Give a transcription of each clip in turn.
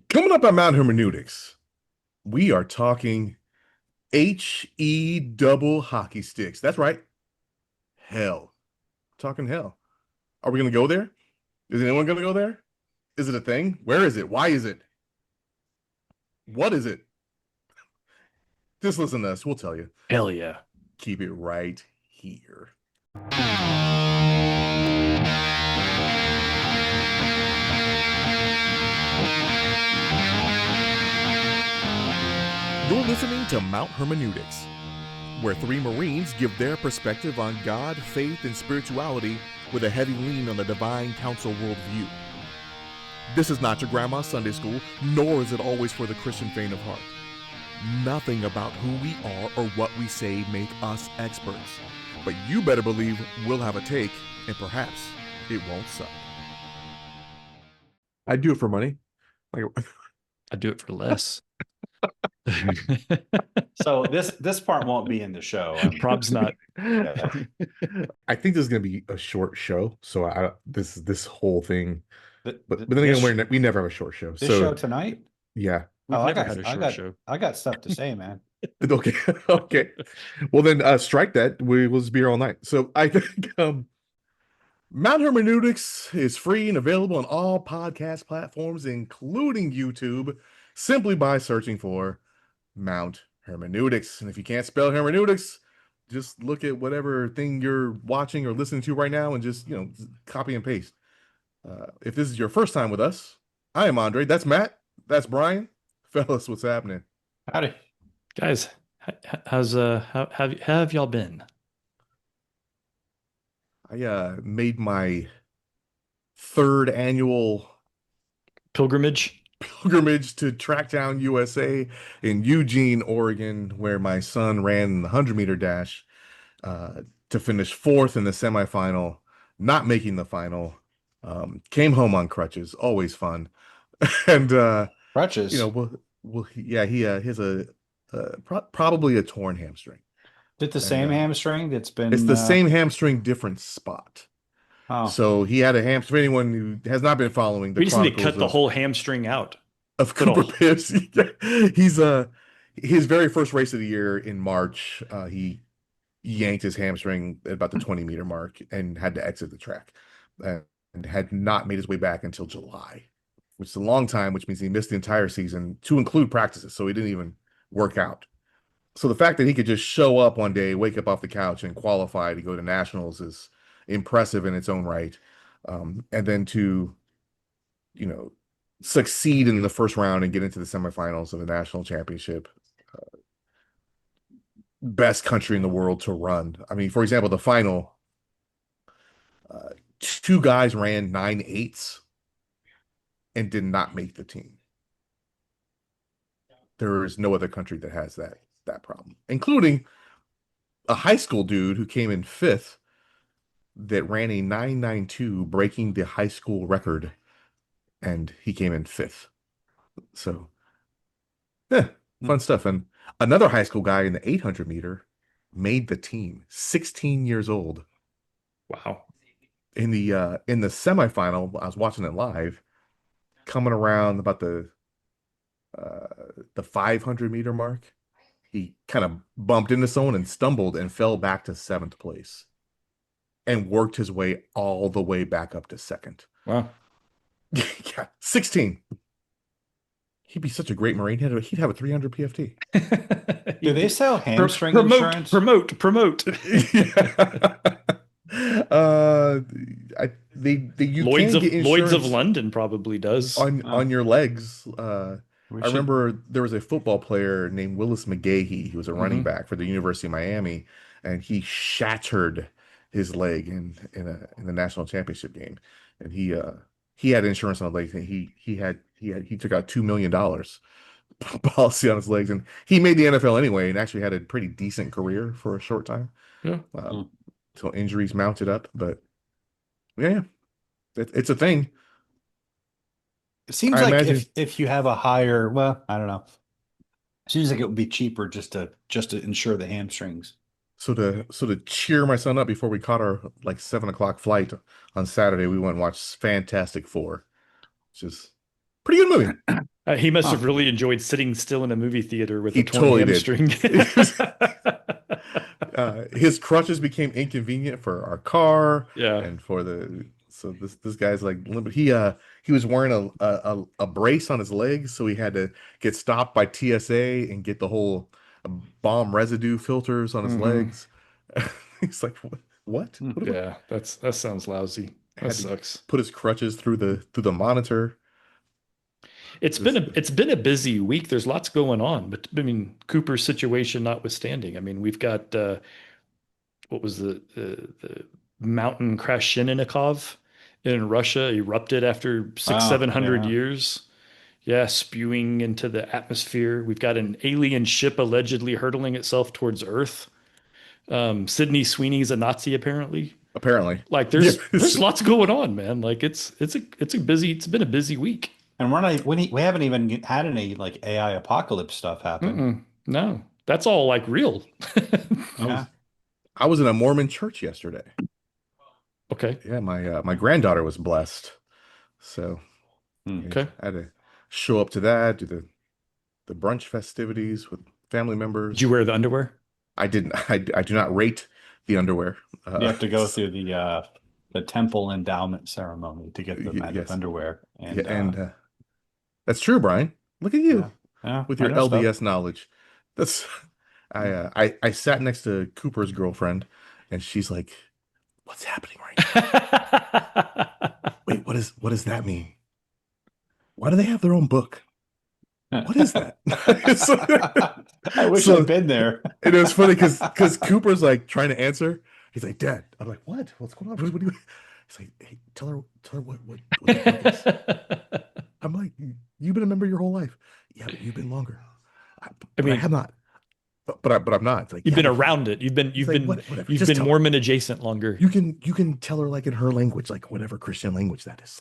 Coming up on Mount Hermeneutics, we are talking HE double hockey sticks. That's right. Hell. Talking hell. Are we going to go there? Is anyone going to go there? Is it a thing? Where is it? Why is it? What is it? Just listen to us. We'll tell you. Hell yeah. Keep it right here. You're listening to Mount Hermeneutics, where three Marines give their perspective on God, faith, and spirituality with a heavy lean on the divine council worldview. This is not your grandma's Sunday school, nor is it always for the Christian faint of heart. Nothing about who we are or what we say make us experts. But you better believe we'll have a take, and perhaps it won't suck. I do it for money. I do it for less. So this part won't be in the show. Prob's not. I think this is going to be a short show. So this whole thing. But then this- again, we never have a short show. This show tonight? Yeah. We've Oh, never had a short show. I got stuff to say, man. Okay. Okay. Well, then strike that. We'll just be here all night. So I think Mount Hermeneutics is free and available on all podcast platforms, including YouTube, simply by searching for Mount Hermeneutics. And if you can't spell hermeneutics, just look at whatever thing you're watching or listening to right now and just, copy and paste. If this is your first time with us, I am Andre. That's Matt. That's Brian. Fellas, what's happening? Howdy. Guys, how have y'all been? I made my third annual Pilgrimage? pilgrimage to Tracktown, USA in Eugene, Oregon, where my son ran the 100-meter dash to finish fourth in the semifinal, not making the final. Came home on crutches, always fun. And Crutches. he has probably a torn hamstring. Is it the same hamstring that's been? It's the same hamstring, different spot. Oh. So he had a hamstring. For anyone who has not been following the We just need to chronicles cut the whole hamstring out. of Cooper Pips, he's his very first race of the year in March. He yanked his hamstring at about the 20-meter mark and had to exit the track, and had not made his way back until July, which is a long time, which means he missed the entire season to include practices. So he didn't even work out. So the fact that he could just show up one day, wake up off the couch, and qualify to go to nationals is impressive in its own right. And then to, succeed in the first round and get into the semifinals of the national championship, best country in the world to run. I mean, for example, the final, two guys ran 9.8s and did not make the team. There is no other country that has that problem, including a high school dude who came in fifth that ran a 9.92, breaking the high school record, and he came in fifth. So, fun stuff. And another high school guy in the 800-meter made the team, 16 years old. Wow. In the semifinal, I was watching it live, coming around about the 500-meter mark. He kind of bumped into someone and stumbled and fell back to 7th place and worked his way all the way back up to second. Wow. Yeah, 16. He'd be such a great Marine. He'd have a 300 PFT. Do they sell hamstring insurance? Promote. Lloyd's of London probably does on your legs. I remember there was a football player named Willis McGahee. He was a running back for the University of Miami, and he shattered his leg in the national championship game. And he had insurance on the legs, and he took out $2 million policy on his legs, and he made the NFL anyway, and actually had a pretty decent career for a short time. Yeah. Until injuries mounted up, but yeah, it's a thing. It seems like if you have a higher, well, I don't know. It seems like it would be cheaper just to insure the hamstrings. So to cheer my son up before we caught our 7:00 flight on Saturday, we went and watched Fantastic Four, which is pretty good movie. He must have really enjoyed sitting still in a movie theater with He a torn totally hamstring. His crutches became inconvenient for our car Yeah. and for the so this guy's like he was wearing a brace on his legs, so he had to get stopped by TSA and get the whole bomb residue filters on his Hmm. legs. He's like, what? Yeah, that sounds lousy. That Had to sucks. put his crutches through the monitor. This It's been a busy week. There's lots going on, but I mean, Cooper's situation notwithstanding. I mean, we've got what was the mountain Krashenikov in Russia erupted after six, Oh, 700 yeah. years. Yeah, spewing into the atmosphere. We've got an alien ship allegedly hurtling itself towards Earth. Sydney Sweeney's a Nazi, apparently. apparently. Like Yeah. there's lots going on, man. Like it's been a busy week. And we haven't even had any like AI apocalypse stuff happen. No, that's all like real. I Yeah. was I was in a Mormon church yesterday. Okay. Yeah, my granddaughter was blessed. So Hmm. yeah, Okay. I had to show up to that, do the brunch festivities with family Did you members. wear the underwear? I didn't. I do not rate the underwear. You have to go through the temple endowment ceremony to get the magic yes, underwear. yeah, And and that's true, Brian. Look at yeah, you yeah, with I your know stuff. LDS knowledge. That's Yeah. I sat next to Cooper's girlfriend, and she's like, "What's happening right now? Wait, what does that mean? Why do they have their own book? What is that?" I wish So I'd been there. it was funny because Cooper's like trying to answer. He's like, "Dad." I'm like, "What? What's going on? What do you?" He's like, "Hey, tell her what the book is." I'm like, "You've been a member your whole life." Yeah, but you've been longer. I But I mean, have not. But I'm not. It's like, you've yeah, been but around it. he's like, whatever. You've Just been tell her. Mormon adjacent longer. You can tell her like in her language, like whatever Christian language that is.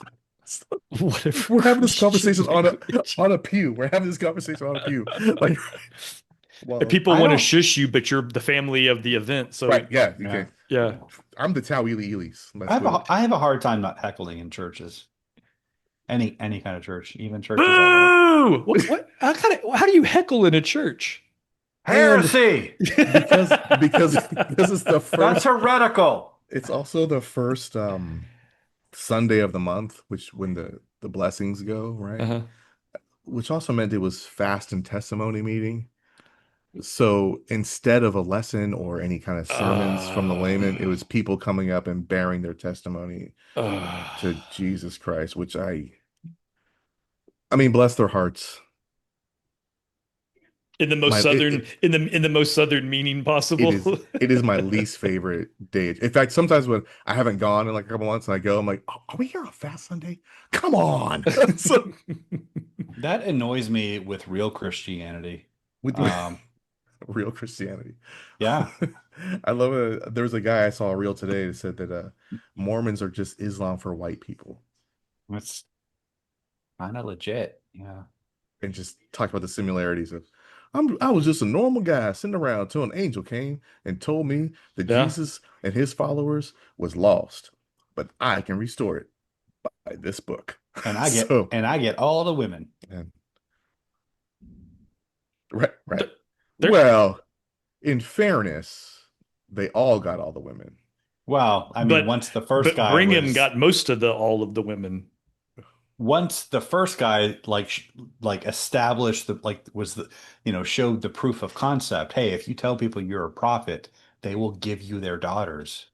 Whatever We're having this Christian conversation language. on a pew. We're having this conversation on a pew. Like, If well, people I want to don't. shush you, but you're the family of the event. So right, yeah, Yeah, okay. yeah. I'm the Tau Ely Elys. That's what I have a hard time not heckling in churches. Any kind of church, even churches I love. Boo! What? How do you heckle in a church? And Heresy! because it's the That's first. heretical. It's also the first Sunday of the month, which when the blessings go, right? Uh-huh. Which also meant it was fast and testimony meeting. So instead of a lesson or any kind of sermons from the layman, it was people coming up and bearing their testimony to Uh, Jesus Christ, which I mean, bless their hearts. in the most My southern in the most southern meaning it possible. is my least favorite day. In fact, sometimes when I haven't gone in like a couple months and I go, I'm like, oh, are we here on Fast Sunday? Come on. So That annoys me with real Christianity. with Um, real Christianity. yeah, I love it. There was a guy I saw a reel today that said that Mormons are just Islam for white people, that's kind of legit. Yeah. and just talked about the similarities of I was just a normal guy sitting around till an angel came and told me that Yeah. Jesus and his followers was lost, but I can restore it by this book. And So, I get all the women. and, right. They're, Well, in fairness, they all got all the women. Well, I mean, but Brigham got most of the all of the women. once the first guy like established the like was the showed the proof of concept. Hey, if you tell people you're a prophet, they will give you their daughters.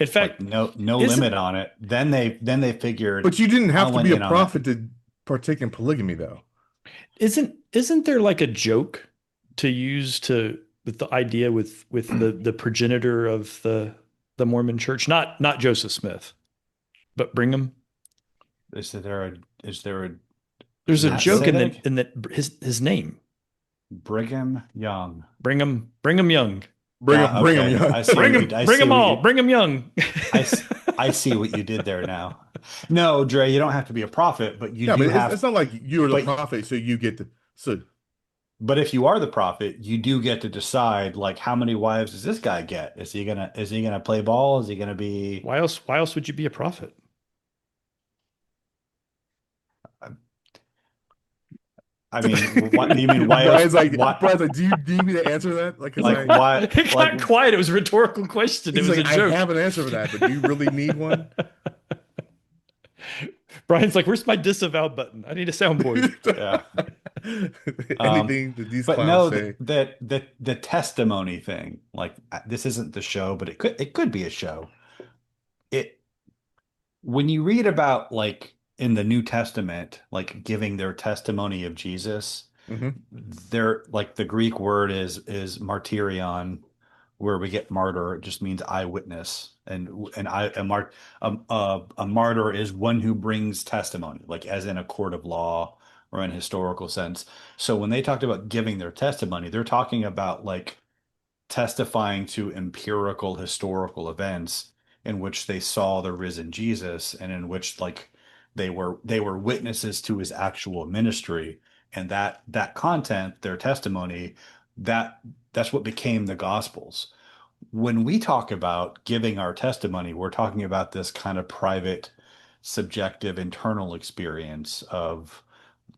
In Like fact, no isn't limit on it. Then they figured But you didn't I have to went be a in on it. prophet to partake in polygamy, though. isn't there like a joke to use to with the idea with the progenitor of the Mormon church, not Joseph Smith, but Brigham? Is there a There's a There's a joke joke? in that his name, Brigham Young? Brigham Young. Bring him, Okay. young. I see Bring what him, you, I bring see them what all, you, bring him young. I see what you did there now. No, Dre, you don't have to be a prophet, but you Yeah, do but have. it's not like you're the But prophet, so you get to. So but if you are the prophet, you do get to decide like how many wives does this guy get? Is he gonna play ball? Is he gonna be Why else would you be a prophet? I mean, what you mean? Why else? Brian's like, What? Brian's like, do you need me to answer that? Like, cause Like I, why? It Like got quiet. It was a rhetorical question. It he's was like, a I joke. have an answer for that, but do you really need one? Brian's like, "Where's my disavow button? I need a soundboard." yeah. Anything that these But clowns no, say. the testimony thing, like this isn't the show, but it could be a show. It when you read about like in the New Testament, like giving their testimony of Jesus, Hmm. they're like the Greek word is martyrion, where we get martyr. It just means eyewitness, and I a martyr is one who brings testimony, like as in a court of law or in historical sense. So when they talked about giving their testimony, they're talking about like testifying to empirical historical events in which they saw the risen Jesus and in which like they were witnesses to his actual ministry, and that content, their testimony, that that's what became the gospels. When we talk about giving our testimony, we're talking about this kind of private, subjective, internal experience of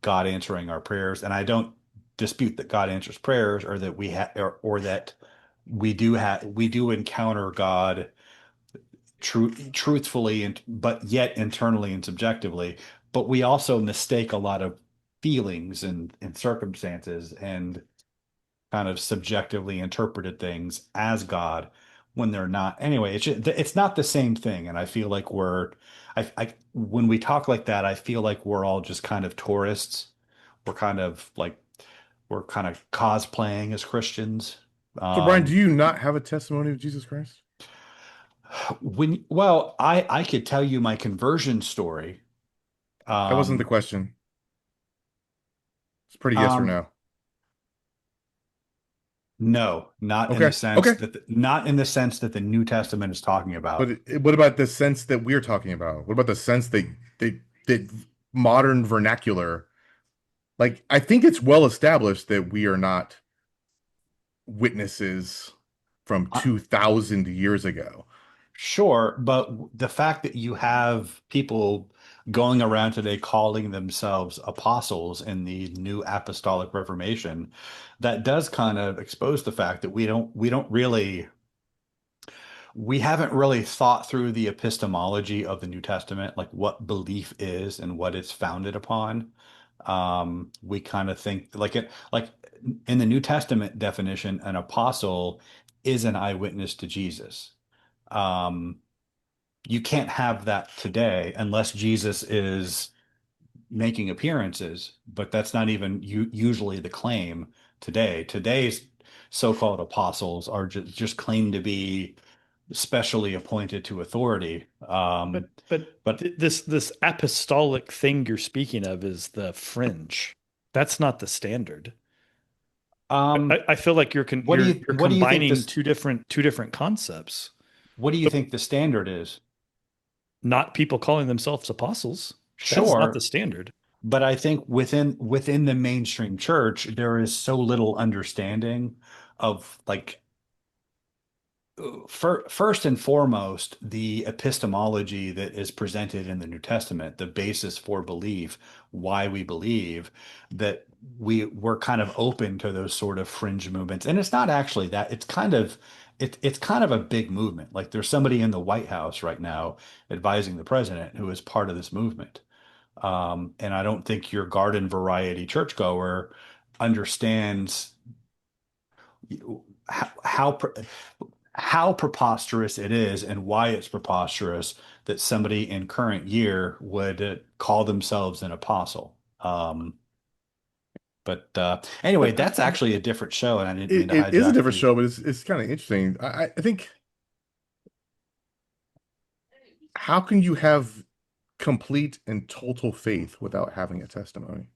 God answering our prayers. And I don't dispute that God answers prayers, or that we have, or that we do encounter God truthfully, and but yet internally and subjectively. But we also mistake a lot of feelings and circumstances and kind of subjectively interpreted things as God when they're not. Anyway, it's not the same thing. And I feel like when we talk like that, I feel like we're all just kind of tourists. We're kind of like we're kind of cosplaying as Christians. So, Brian, do Um, you not have a testimony of Jesus Christ? I could tell you my conversion story. That wasn't the Um, question. It's pretty yes or um, no. no, Okay. Okay. not in the sense that the New Testament is talking But about. what about the sense that we're talking about? What about the sense that modern vernacular? Like, I think it's well established that we are not witnesses from Uh, 2000 years ago. Sure, but the fact that you have people going around today calling themselves apostles in the new apostolic reformation, that does kind of expose the fact that we haven't really thought through the epistemology of the New Testament, like what belief is and what it's founded upon. We kind of think like in the New Testament definition, an apostle is an eyewitness to Jesus. Um, you can't have that today unless Jesus is making appearances, but that's not even usually the claim today. Today's so-called apostles are just claimed to be specially appointed to authority. But This apostolic thing you're speaking of is the fringe. That's not the standard. I feel like what do you're what do you think combining this two different concepts. what do you think the standard is? Not people calling themselves apostles. That is not the Sure, standard. but I think within the mainstream church, there is so little understanding of like first and foremost, the epistemology that is presented in the New Testament, the basis for belief, why we believe that we're kind of open to those sort of fringe movements. And it's not actually that, it's kind of a big movement. Like there's somebody in the White House right now advising the president who is part of this movement. And I don't think your garden variety churchgoer understands how, how how preposterous it is and why it's preposterous that somebody in current year would call themselves an apostle. But anyway, But that's actually a different show, and I didn't mean to it is a hijack different the. show, but it's kind of interesting. I think, how can you have complete and total faith without having a testimony?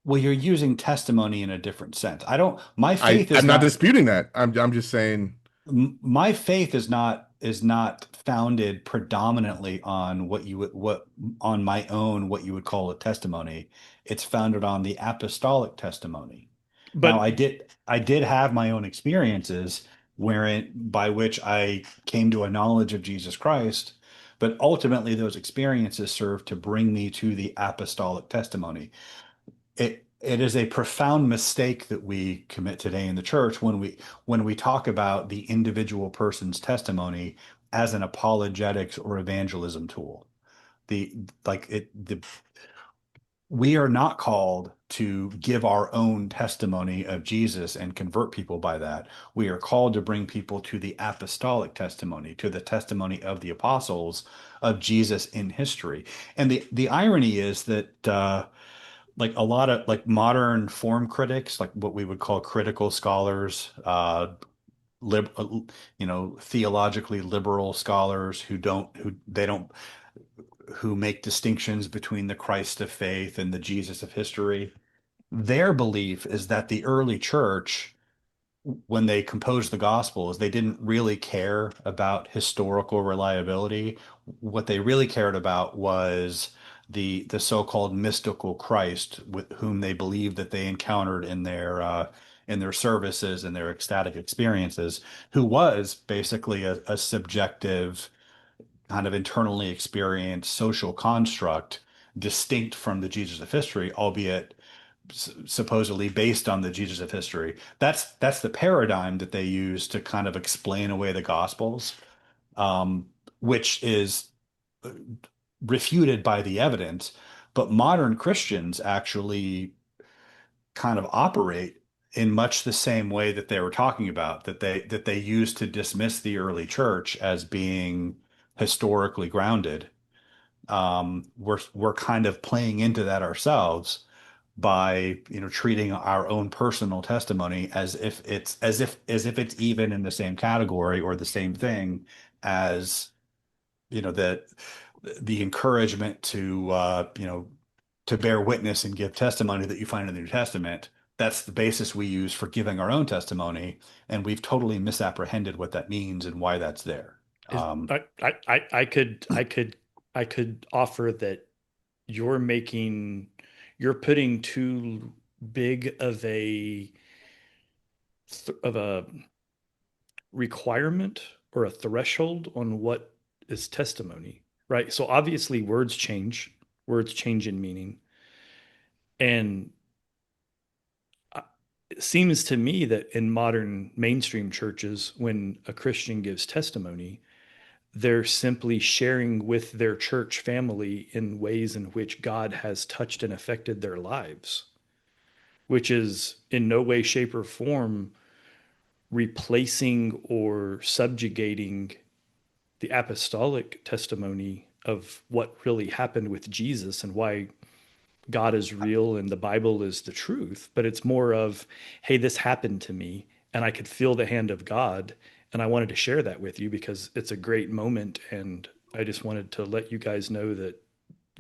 Well, you're using testimony in a different sense. I don't. My faith is I'm not not. disputing that. I'm just saying. My faith is not founded predominantly on what on my own what you would call a testimony. It's founded on the apostolic testimony. Now, But I did have my own experiences by which I came to a knowledge of Jesus Christ, but ultimately those experiences serve to bring me to the apostolic testimony. It is a profound mistake that we commit today in the church when we talk about the individual person's testimony as an apologetics or evangelism tool. The like it the We are not called to give our own testimony of Jesus and convert people by that. We are called to bring people to the apostolic testimony, to the testimony of the apostles of Jesus in history. And the irony is that like a lot of like modern form critics, like what we would call critical scholars, lib, theologically liberal scholars who make distinctions between the Christ of faith and the Jesus of history. Their belief is that the early church, when they composed the Gospels, they didn't really care about historical reliability. What they really cared about was the so-called mystical Christ with whom they believed that they encountered in their services and their ecstatic experiences, who was basically a subjective kind of internally experienced social construct distinct from the Jesus of history, albeit supposedly based on the Jesus of history. That's the paradigm that they use to kind of explain away the Gospels, um, which is refuted by the evidence. But modern Christians actually kind of operate in much the same way that they were talking about, that they used to dismiss the early church as being historically grounded. We're kind of playing into that ourselves by treating our own personal testimony as if it's even in the same category or the same thing as that the encouragement to bear witness and give testimony that you find in the New Testament. That's the basis we use for giving our own testimony, and we've totally misapprehended what that means and why that's there. Is I could offer that you're making you're putting too big of a requirement or a threshold on what is testimony, right? So obviously words change in meaning. And it seems to me that in modern mainstream churches, when a Christian gives testimony, they're simply sharing with their church family in ways in which God has touched and affected their lives, which is in no way, shape, or form replacing or subjugating the apostolic testimony of what really happened with Jesus and why God is real and the Bible is the truth. But it's more of, hey, this happened to me and I could feel the hand of God. And I wanted to share that with you because it's a great moment. And I just wanted to let you guys know that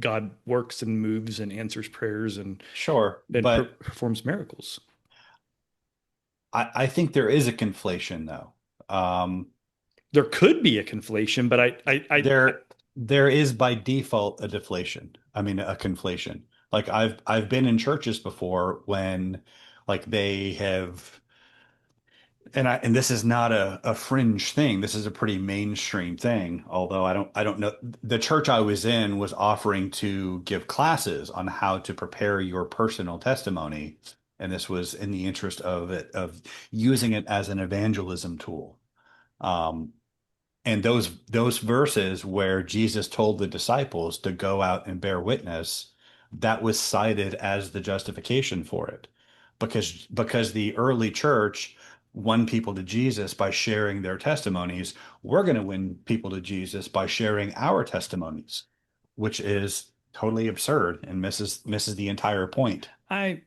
God works and moves and answers prayers Sure, and but performs miracles. I think there is a conflation though. Um, There could be a conflation, but there there is by default a deflation. I mean a conflation. Like I've been in churches before when like they have and this is not a fringe thing. This is a pretty mainstream thing. Although I don't know the church I was in was offering to give classes on how to prepare your personal testimony. And this was in the interest of using it as an evangelism tool. Um, and those verses where Jesus told the disciples to go out and bear witness, that was cited as the justification for it. Because the early church won people to Jesus by sharing their testimonies, we're going to win people to Jesus by sharing our testimonies, which is totally absurd and misses the entire point. I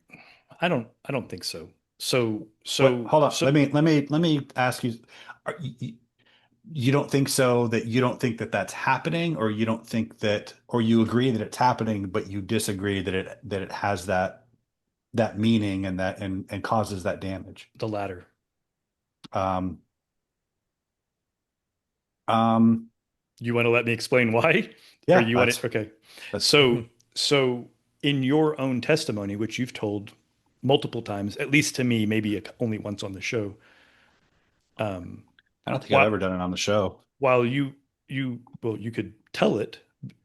I don't think so. What? Hold on. Let me ask you. You you don't think so that you don't think that that's happening, or you don't think that, or you agree that it's happening, but you disagree that it has that meaning and and causes that damage. the latter. Um, um, You want to let me explain why? Or yeah, you want it? Okay. that's So, so in your own testimony, which you've told multiple times, at least to me, maybe only once on the show, um, I don't think I've while ever done it on the show. while you well, you could tell it,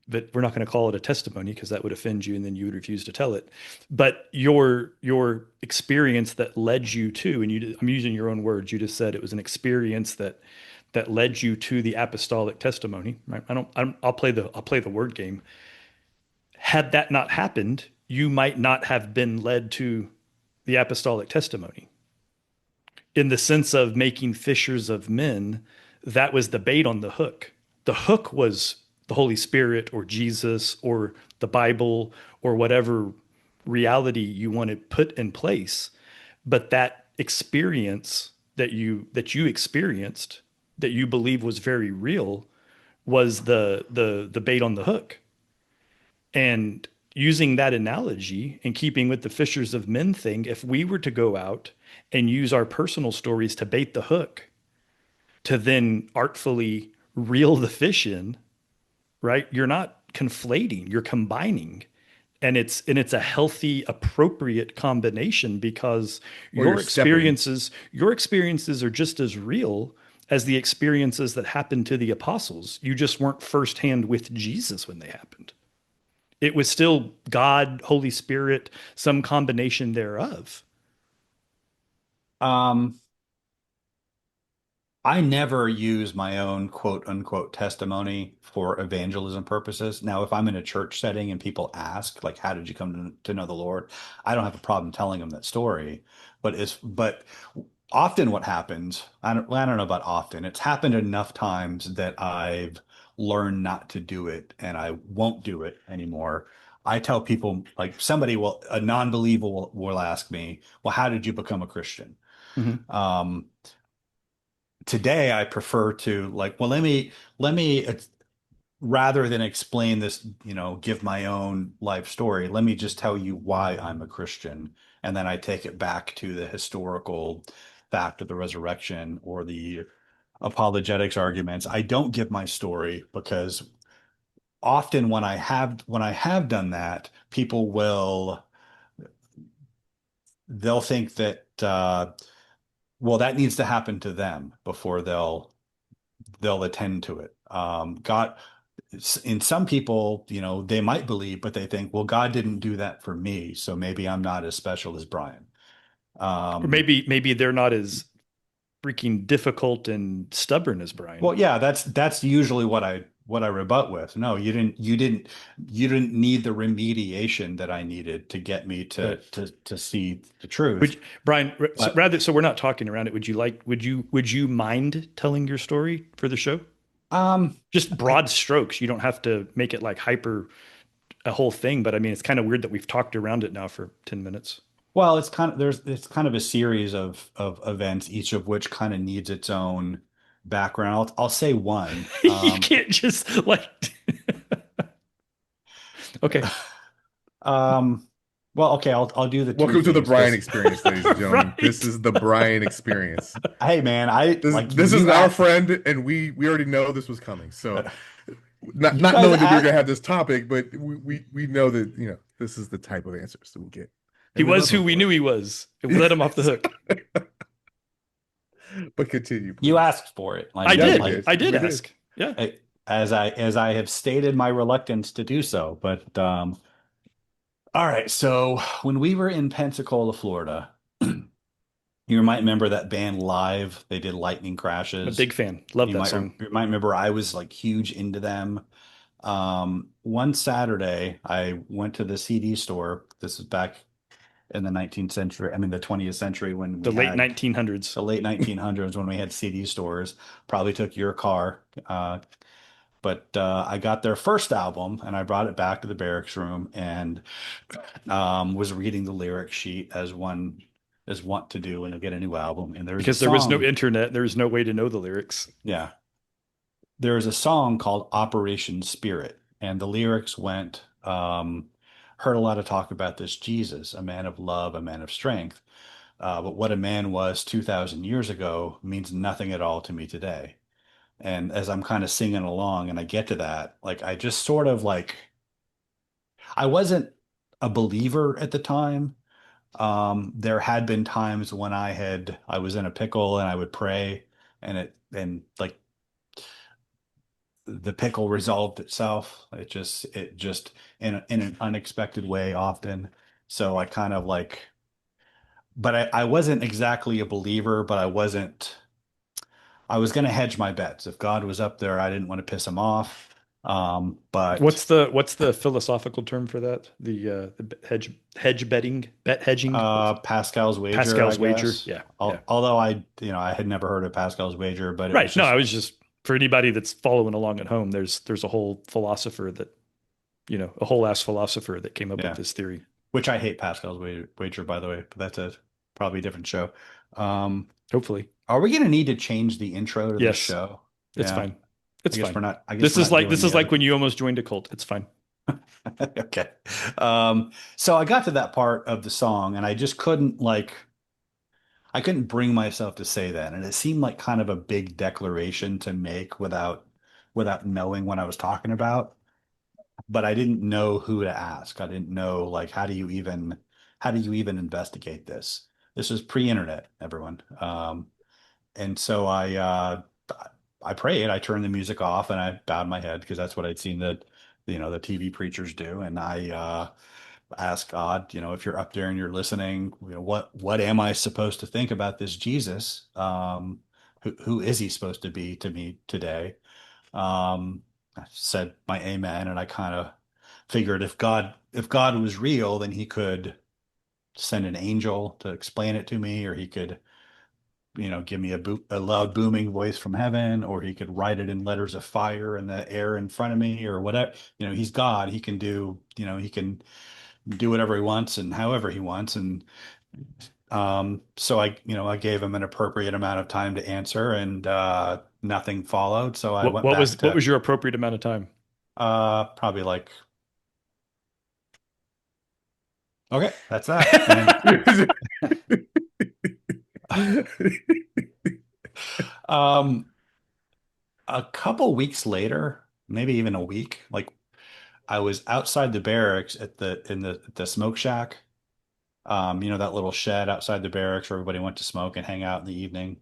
but we're not going to call it a testimony because that would offend you and then you would refuse to tell it. But your experience that led you to, and I'm using your own words, you just said it was an experience that led you to the apostolic testimony, right? I'll play the word game. Had that not happened, you might not have been led to the apostolic testimony. In the sense of making fishers of men, that was the bait on the hook. The hook was the Holy Spirit or Jesus or the Bible or whatever reality you want to put in place. But that experience that you experienced that you believe was very real was the bait on the hook. And using that analogy and keeping with the fishers of men thing, if we were to go out and use our personal stories to bait the hook, to then artfully reel the fish in, right? You're not conflating, you're combining. And it's a healthy, appropriate combination because Or you're stepping. your experiences are just as real as the experiences that happened to the apostles. You just weren't firsthand with Jesus when they happened. It was still God, Holy Spirit, some combination thereof. Um, I never use my own quote unquote testimony for evangelism purposes. Now, if I'm in a church setting and people ask, like, how did you come to know the Lord? I don't have a problem telling them that story. But often what happens, I don't know about often, it's happened enough times that I've learned not to do it and I won't do it anymore. I tell people, like, a non-believer will ask me, well, how did you become a Christian? Mhm. Um, Today I prefer to, like, well, let me rather than explain this, give my own life story, let me just tell you why I'm a Christian. And then I take it back to the historical fact of the resurrection or the apologetics arguments. I don't give my story because often when I have done that, people will they'll think that well, that needs to happen to them before they'll attend to it. God, in some people, they might believe, but they think, well, God didn't do that for me, so maybe I'm not as special as Brian. Or Um, maybe they're not as freaking difficult and stubborn as Brian. well, yeah, that's usually what I rebut with. No, you didn't need the remediation that I needed to get me to Right. to to see the truth. Brian, But so we're not talking around it. Would you mind telling your story for the show? um, Just I, broad strokes. You don't have to make it like hyper a whole thing, but I mean, it's kind of weird that we've talked around it now for 10 minutes. well, it's kind of a series of events, each of which kind of needs its own background. I'll say one. You can't just like, okay. Um, well, okay, I'll do the two Welcome to the things Brian because experience, ladies and gentlemen. This Right. is the Brian experience. hey, man, I This like this is you our at friend, and we already know this was coming. So not you not guys knowing that we were at gonna have this topic, but we know that this is the type of answers that we get, He and we was love who him we for knew it. he was. And we let him off the hook. But continue, you please. asked for it. I I Yeah, mean, we did. like did. I did We did. ask. Yeah. as I have stated my reluctance to do so, but all right. So when we were in Pensacola, Florida, you might remember that band Live. They did Lightning I'm a Crashes. big fan. Love You that might song. you might remember I was like huge into them. One Saturday, I went to the CD store. This is back in the 19th century. I mean, the 20th century when The we late had 1900s. the late 1900s when we had CD stores. Probably took your car. But I got their first album and I brought it back to the barracks room and was reading the lyric sheet as one is wont to do when they get a new album. And there's a Because there was no song, internet, there was no way to know the lyrics. yeah, there's a song called Operation Spirit, and the lyrics went, heard a lot of talk about this Jesus, a man of love, a man of strength. But what a man was 2,000 years ago means nothing at all to me today. And as I'm kind of singing along and I get to that, like I just sort of like I wasn't a believer at the time. There had been times when I was in a pickle and I would pray and like the pickle resolved itself. It just in an unexpected way often. So I kind of like, but I wasn't exactly a believer, but I was going to hedge my bets. If God was up there, I didn't want to piss him off. But What's the philosophical term for that? The hedge betting, bet hedging? Pascal's wager, I Pascal's wager. guess. Yeah, yeah. Although I had never heard of Pascal's wager, but it was Right. No, I just was just for anybody that's following along at home. There's a whole philosopher that a whole ass philosopher that came up with yeah. this theory. Which I hate Pascal's wager, by the way, but that's a probably a different show. Um, Hopefully, are we going to need to change the intro to this yes, show? it's Yeah, fine. It's fine. I guess we're not doing This the is like other. when you almost joined a cult. It's fine. Okay. So I got to that part of the song and I just couldn't like I couldn't bring myself to say that. And it seemed like kind of a big declaration to make without knowing what I was talking about. But I didn't know who to ask. I didn't know like how do you even investigate this? This is pre-internet, everyone. And so I prayed, I turned the music off and I bowed my head because that's what I'd seen the TV preachers do. And I asked God, if you're up there and you're listening, what am I supposed to think about this Jesus? Who is he supposed to be to me today? I said my amen, and I kind of figured if God was real, then he could send an angel to explain it to me, or he could, give me a loud booming voice from heaven, or he could write it in letters of fire in the air in front of me, or whatever. He's God. He can do whatever he wants and however he wants. And so I gave him an appropriate amount of time to answer, and nothing followed. So I went back What to was your appropriate amount of time? probably like, okay, that's that. And um, a couple weeks later, maybe even a week, like I was outside the barracks at the smoke shack. That little shed outside the barracks where everybody went to smoke and hang out in the evening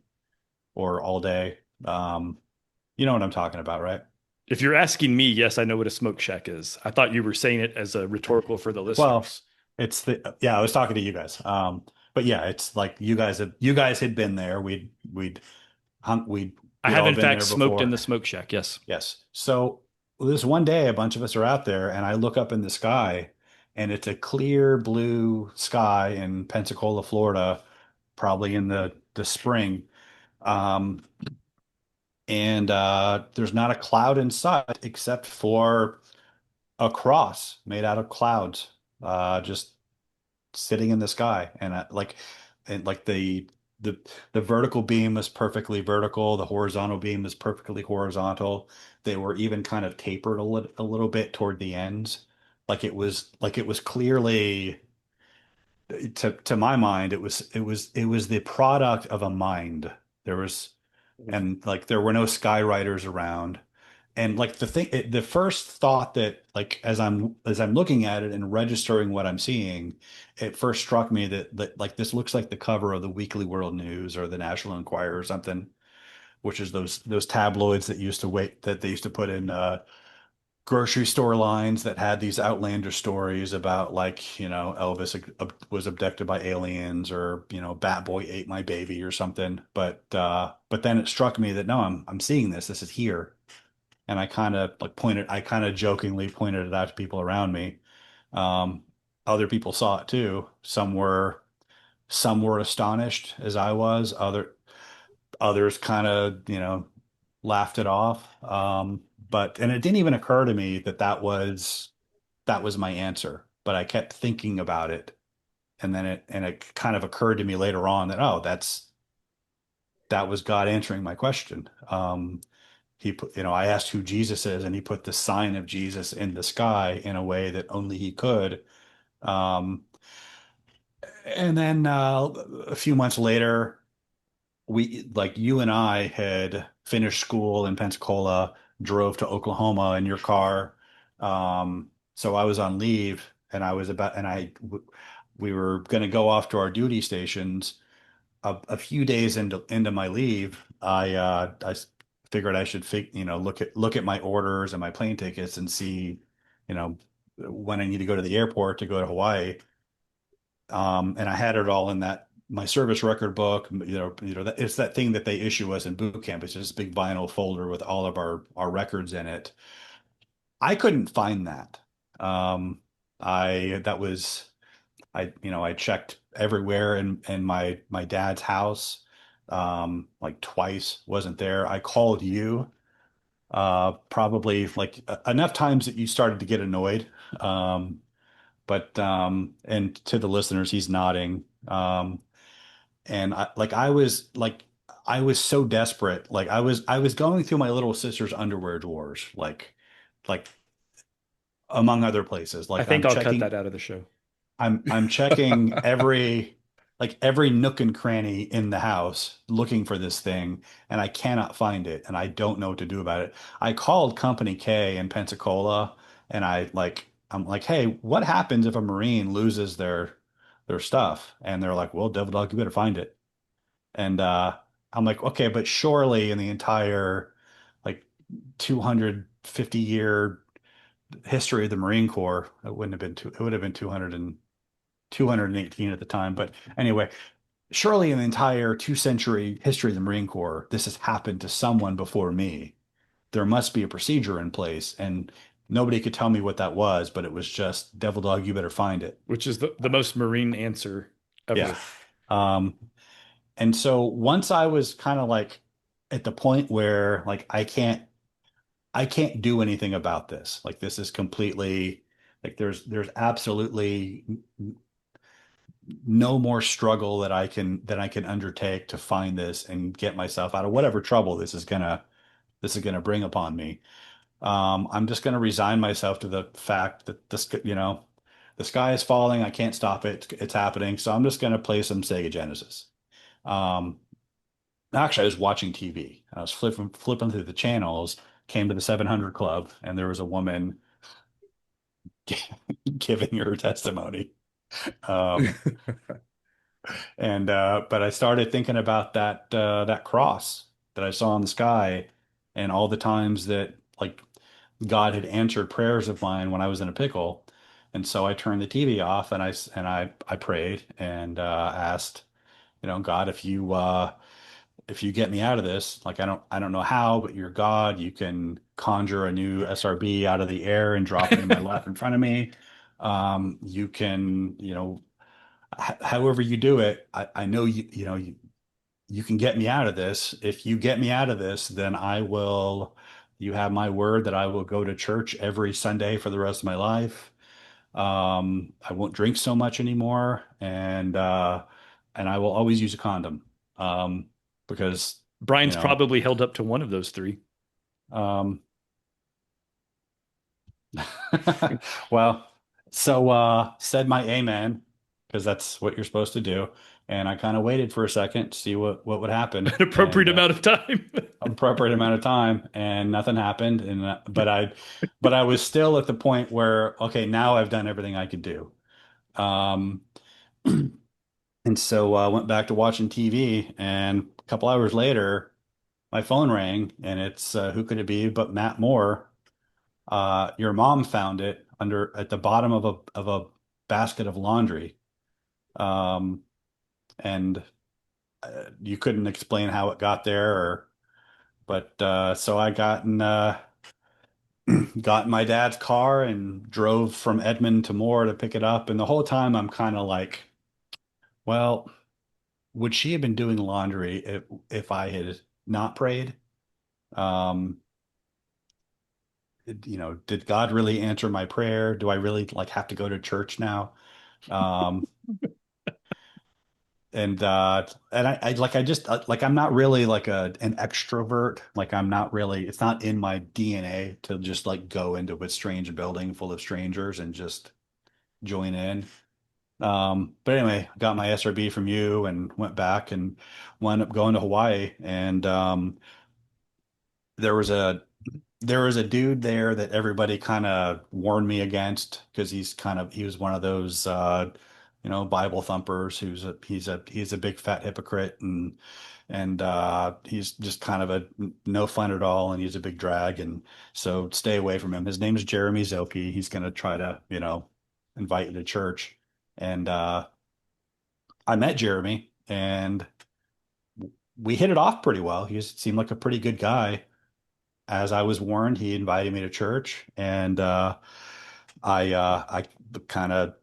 or all day. You know what I'm talking about, right? If you're asking me, yes, I know what a smoke shack is. I thought you were saying it as a rhetorical for the Well, listeners. I was talking to you guys. But yeah, it's like you guys had been there. Hung, I we'd have all in been fact there smoked in before. the smoke shack. Yes. Yes. So this one day, a bunch of us are out there, and I look up in the sky, and it's a clear blue sky in Pensacola, Florida, probably in the spring. Um, and there's not a cloud in sight except for a cross made out of clouds, just sitting in the sky. And the the vertical beam was perfectly vertical, the horizontal beam was perfectly horizontal. They were even kind of tapered a little bit toward the ends. Like it was clearly, to my mind, it was the product of a mind. There was and like there were no skywriters around. And like the first thought that like as I'm looking at it and registering what I'm seeing, it first struck me that like this looks like the cover of the Weekly World News or the National Enquirer or something, which is those tabloids that they used to put in grocery store lines that had these outlandish stories about like, Elvis was abducted by aliens, or, Bat Boy ate my baby or something. But then it struck me that no, I'm seeing this. This is here. And I kind of jokingly pointed it out to people around me. Um, Other people saw it too. Some were astonished as I was. Others kind of, laughed it off. And it didn't even occur to me that was my answer. But I kept thinking about it, and then it kind of occurred to me later on that, oh, that was God answering my question. I asked who Jesus is, and he put the sign of Jesus in the sky in a way that only he could. Um, and then a few months later, like you and I had finished school in Pensacola, drove to Oklahoma in your car. So I was on leave, and we were going to go off to our duty stations. A few days into my leave, I figured I should look at my orders and my plane tickets and see, you know, when I need to go to the airport to go to Hawaii. And I had it all in that my service record book. It's that thing that they issue us in boot camp. It's just a big vinyl folder with all of our records in it. I couldn't find that. I that was I checked everywhere in my dad's house, like twice, wasn't there. I called you, probably like enough times that you started to get annoyed. And to the listeners, he's nodding. And I was so desperate. Like I was going through my little sister's underwear drawers, like among other places. I Like think I'll cut that out of the show. I'm checking every nook and cranny in the house looking for this thing, and I cannot find it, and I don't know what to do about it. I called Company K in Pensacola, and I'm like, hey, what happens if a Marine loses their stuff? And they're like, well, Devil Dog, you better find it. And I'm like, okay, but surely in the entire like 250-year history of the Marine Corps, it would have been 218 at the time. But anyway, surely in the entire 2 century history of the Marine Corps, this has happened to someone before me. There must be a procedure in place. And nobody could tell me what that was, but it was just Devil Dog, you better find it. Which is the most Marine answer Yeah. ever. Um, and so once I was kind of like at the point where like I can't do anything about this. Like this is completely like there's absolutely no more struggle that I can undertake to find this and get myself out of whatever trouble this is gonna bring upon me. I'm just gonna resign myself to the fact that the sky is falling. I can't stop it. It's happening. So I'm just gonna play some Sega Genesis. Um, Actually, I was watching TV. I was flipping through the channels, came to the 700 Club, and there was a woman giving her testimony. Um, but I started thinking about that cross that I saw in the sky and all the times that like God had answered prayers of mine when I was in a pickle. And so I turned the TV off and I prayed and asked, God, if you get me out of this, like I don't know how, but you're God, you can conjure a new SRB out of the air and drop it in my lap in front of me. You can, however you do it, I know you can get me out of this. If you get me out of this, then you have my word that I will go to church every Sunday for the rest of my life. I won't drink so much anymore, and I will always use a condom. Because, you Brian's know, probably held up to one of those three. um, well, so said my amen, because that's what you're supposed to do. And I kind of waited for a second to see what would happen, An appropriate and amount of time. appropriate amount of time, and nothing happened. And but I was still at the point where, okay, now I've done everything I could do. Um, and so I went back to watching TV, and a couple hours later, my phone rang, and it's who could it be but Matt Moore. Your mom found it under at the bottom of a basket of laundry. Um, and you couldn't explain how it got there, but so I got in my dad's car and drove from Edmond to Moore to pick it up. And the whole time I'm kind of like, well, would she have been doing laundry if I had not prayed? Um, did God really answer my prayer? Do I really like have to go to church now? Um, and I'm not really like an extrovert. Like I'm not really, it's not in my DNA to just like go into a strange building full of strangers and just join in. But anyway, got my SRB from you and went back and wound up going to Hawaii. And there was a there was a dude there that everybody kind of warned me against because he was one of those Bible thumpers, he's a big fat hypocrite, and he's just kind of a no fun at all, and he's a big drag, and so stay away from him. His name is Jeremy Zoki. He's going to try to, invite you to church. And I met Jeremy, and we hit it off pretty well. He seemed like a pretty good guy. As I was warned, he invited me to church, and I kind of,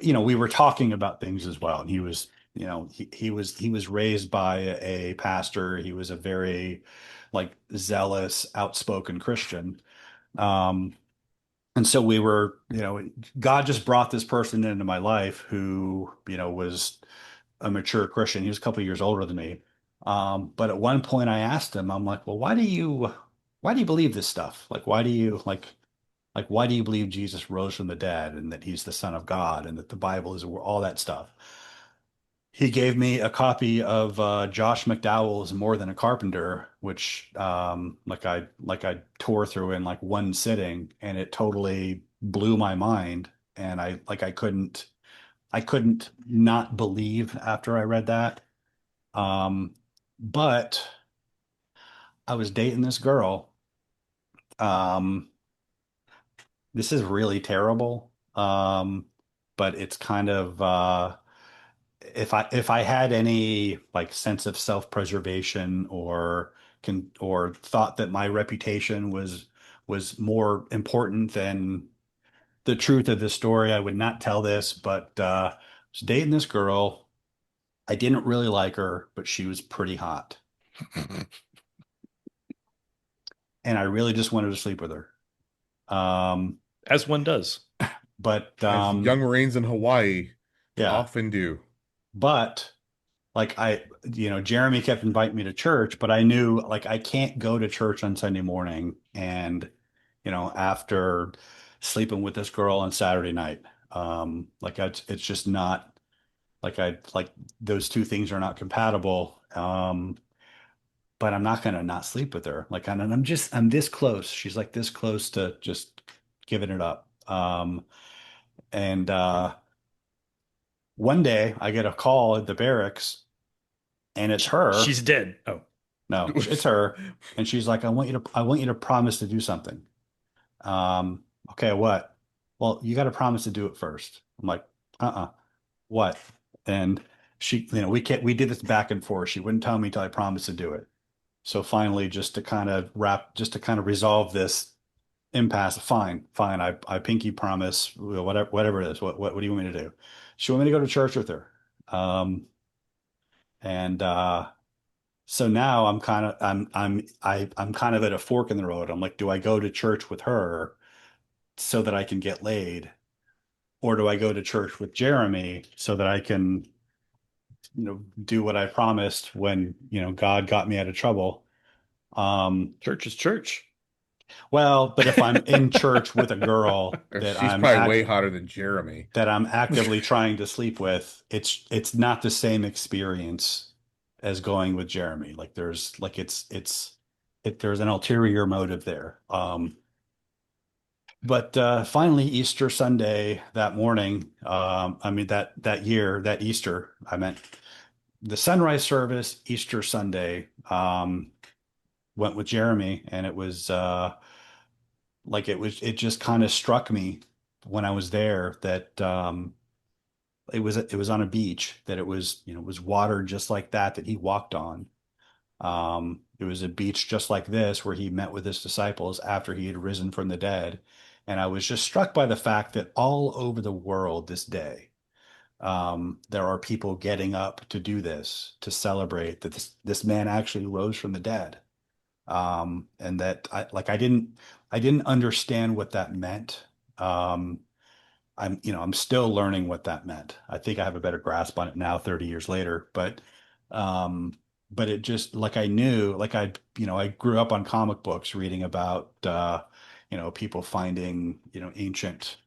we were talking about things as well. And he was, he was raised by a pastor. He was a very like zealous, outspoken Christian. Um, and so we were, God just brought this person into my life who, was a mature Christian. He was a couple of years older than me. But at one point I asked him, I'm like, well, why do you believe this stuff? Like, why do you believe Jesus rose from the dead and that he's the son of God and that the Bible is all that stuff? He gave me a copy of Josh McDowell's More Than a Carpenter, which like I tore through in like one sitting, and it totally blew my mind. And I couldn't not believe after I read that. Um, but I was dating this girl. Um, this is really terrible. But it's kind of if I had any like sense of self-preservation or thought that my reputation was more important than the truth of the story, I would not tell this. But I was dating this girl. I didn't really like her, but she was pretty hot, and I really just wanted to sleep with her. Um, As one does. but As young Marines in Hawaii yeah, often do. but like Jeremy kept inviting me to church, but I knew like I can't go to church on Sunday morning and after sleeping with this girl on Saturday night. It's just not like those two things are not compatible. But I'm not gonna not sleep with her. Like I'm this close. She's like this close to just giving it up. And one day I get a call at the barracks, and it's her. She's dead. Oh. No, it's her. And she's like, I want you to promise to do something. Okay, what? Well, you got to promise to do it first. I'm like, what? And she, we did this back and forth. She wouldn't tell me till I promised to do it. So finally, just to kind of resolve this impasse, fine, fine. I pinky promise, whatever it is. What do you want me to do? She want me to go to church with her. And So now I'm kind of at a fork in the road. I'm like, do I go to church with her so that I can get laid, or do I go to church with Jeremy so that I can, do what I promised when, God got me out of trouble? Church is church. Well, but if I'm in church with a girl that She's probably way hotter than Jeremy. actively trying to sleep with, it's not the same experience as going with Jeremy. Like there's an ulterior motive there. But finally, Easter Sunday that morning, I mean that Easter, I meant the sunrise service, Easter Sunday, went with Jeremy, and it just kind of struck me when I was there that it was on a beach, that it was water just like that he walked on. It was a beach just like this where he met with his disciples after he had risen from the dead. And I was just struck by the fact that all over the world this day, there are people getting up to do this, to celebrate that this man actually rose from the dead. And that I didn't understand what that meant. Um, I'm still learning what that meant. I think I have a better grasp on it now, 30 years later. Um, but it just like I knew, like I grew up on comic books reading about people finding, ancient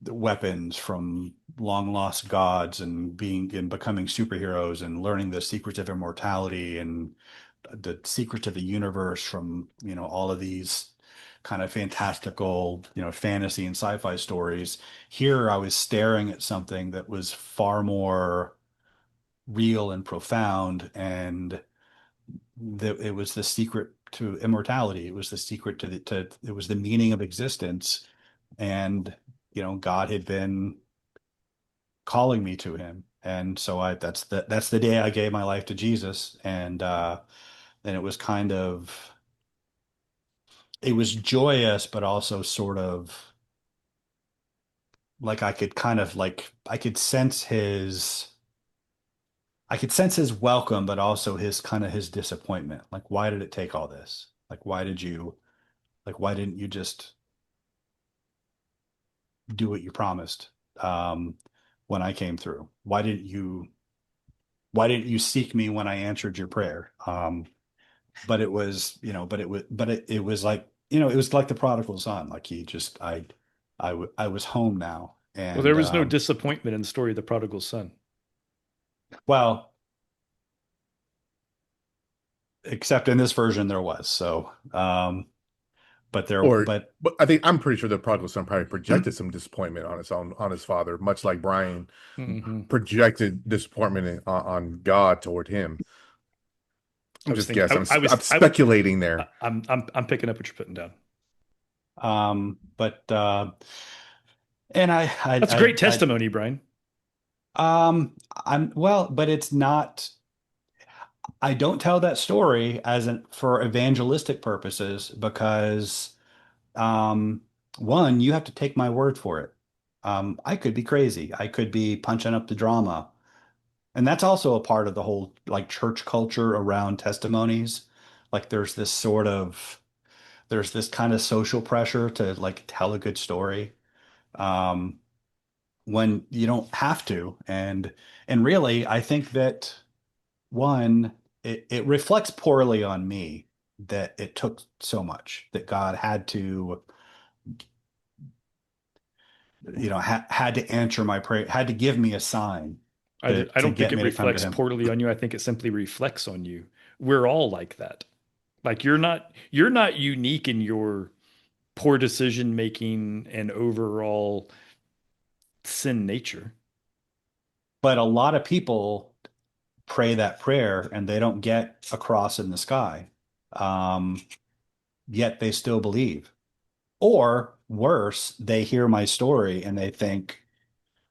weapons from long lost gods and becoming superheroes and learning the secrets of immortality and the secrets of the universe from, all of these kind of fantastical, fantasy and sci-fi stories. Here, I was staring at something that was far more real and profound, and that it was the secret to immortality. It was the secret to it was the meaning of existence, and God had been calling me to Him, and so I that's the day I gave my life to Jesus, and it was kind of it was joyous, but also sort of like I could sense his welcome, but also his disappointment. Like, why did it take all this? Why didn't you just do what you promised when I came through? Why didn't you seek me when I answered your prayer? But it was, it was like, it was like the prodigal son. Like he just, I was home now. Well, there And, was no disappointment in the story of the prodigal son. well, except in this version there was. So, Or, but but I'm pretty sure the prodigal son probably projected some disappointment on his father, much like Brian Hmm. projected disappointment on God toward him. I I'm was just thinking, guessing. I was, I'm speculating there. I'm picking up what you're putting down. but and That's a great testimony, Brian. but it's not. I don't tell that story for evangelistic purposes because, um, one, you have to take my word for it. I could be crazy. I could be punching up the drama. And that's also a part of the whole like church culture around testimonies. Like there's this kind of social pressure to like tell a good story. Um, when you don't have to. And really, I think that one, it reflects poorly on me that it took so much, that God had to, had to answer my prayer, had to give me a sign I to don't think get it me to come to reflects him. poorly on you. I think it simply reflects on you. We're all like that. Like you're not unique in your poor decision making and overall sin nature. But a lot of people pray that prayer and they don't get a cross in the sky. Um, Yet they still believe. Or worse, they hear my story and they think,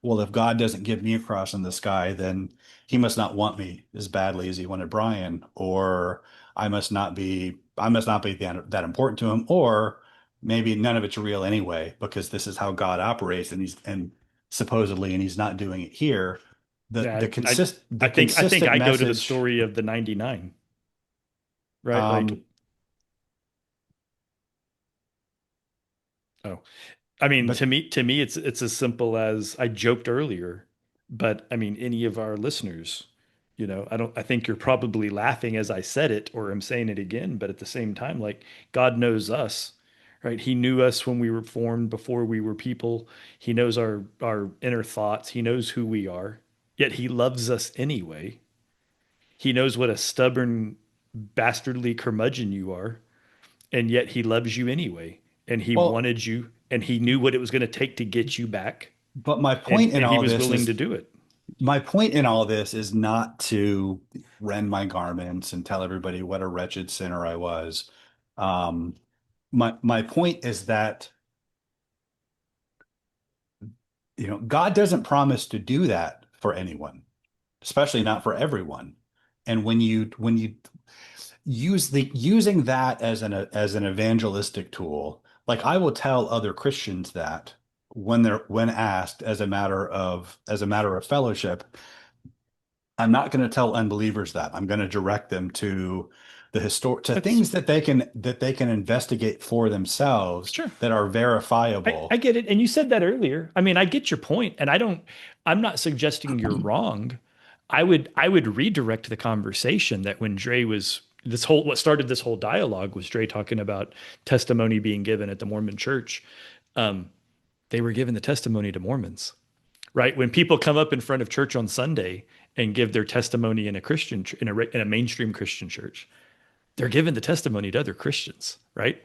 well, if God doesn't give me a cross in the sky, then he must not want me as badly as he wanted Brian, or I must not be that important to him, or maybe none of it's real anyway, because this is how God operates and supposedly, and he's not doing it here. The Yeah, the I the think consistent I go to the message, story of the 99, right? Like, um, oh, I mean, but to me, it's as simple as I joked earlier, but I mean, any of our listeners, I think you're probably laughing as I said it, or I'm saying it again, but at the same time, like God knows us, right? He knew us when we were formed, before we were people. He knows our inner thoughts. He knows who we are, yet He loves us anyway. He knows what a stubborn, bastardly curmudgeon you are, and yet He loves you anyway. And He well, wanted you, and He knew what it was going to take to get you back, but and He was willing to do it. my point in all this is not to rend my garments and tell everybody what a wretched sinner I was. Um, my point is that, God doesn't promise to do that for anyone, especially not for everyone. And when you using that as an evangelistic tool, like I will tell other Christians that when asked as a matter of fellowship, I'm not going to tell unbelievers that. I'm going to direct them to That's things that they can investigate for themselves sure. that are I verifiable. get it. And you said that earlier. I mean, I get your point, and I'm not suggesting you're wrong. I would redirect the conversation that when Dre was what started this whole dialogue was Dre talking about testimony being given at the Mormon church. Um, they were given the testimony to Mormons, right? When people come up in front of church on Sunday and give their testimony in a in a mainstream Christian church, they're given the testimony to other Christians, right?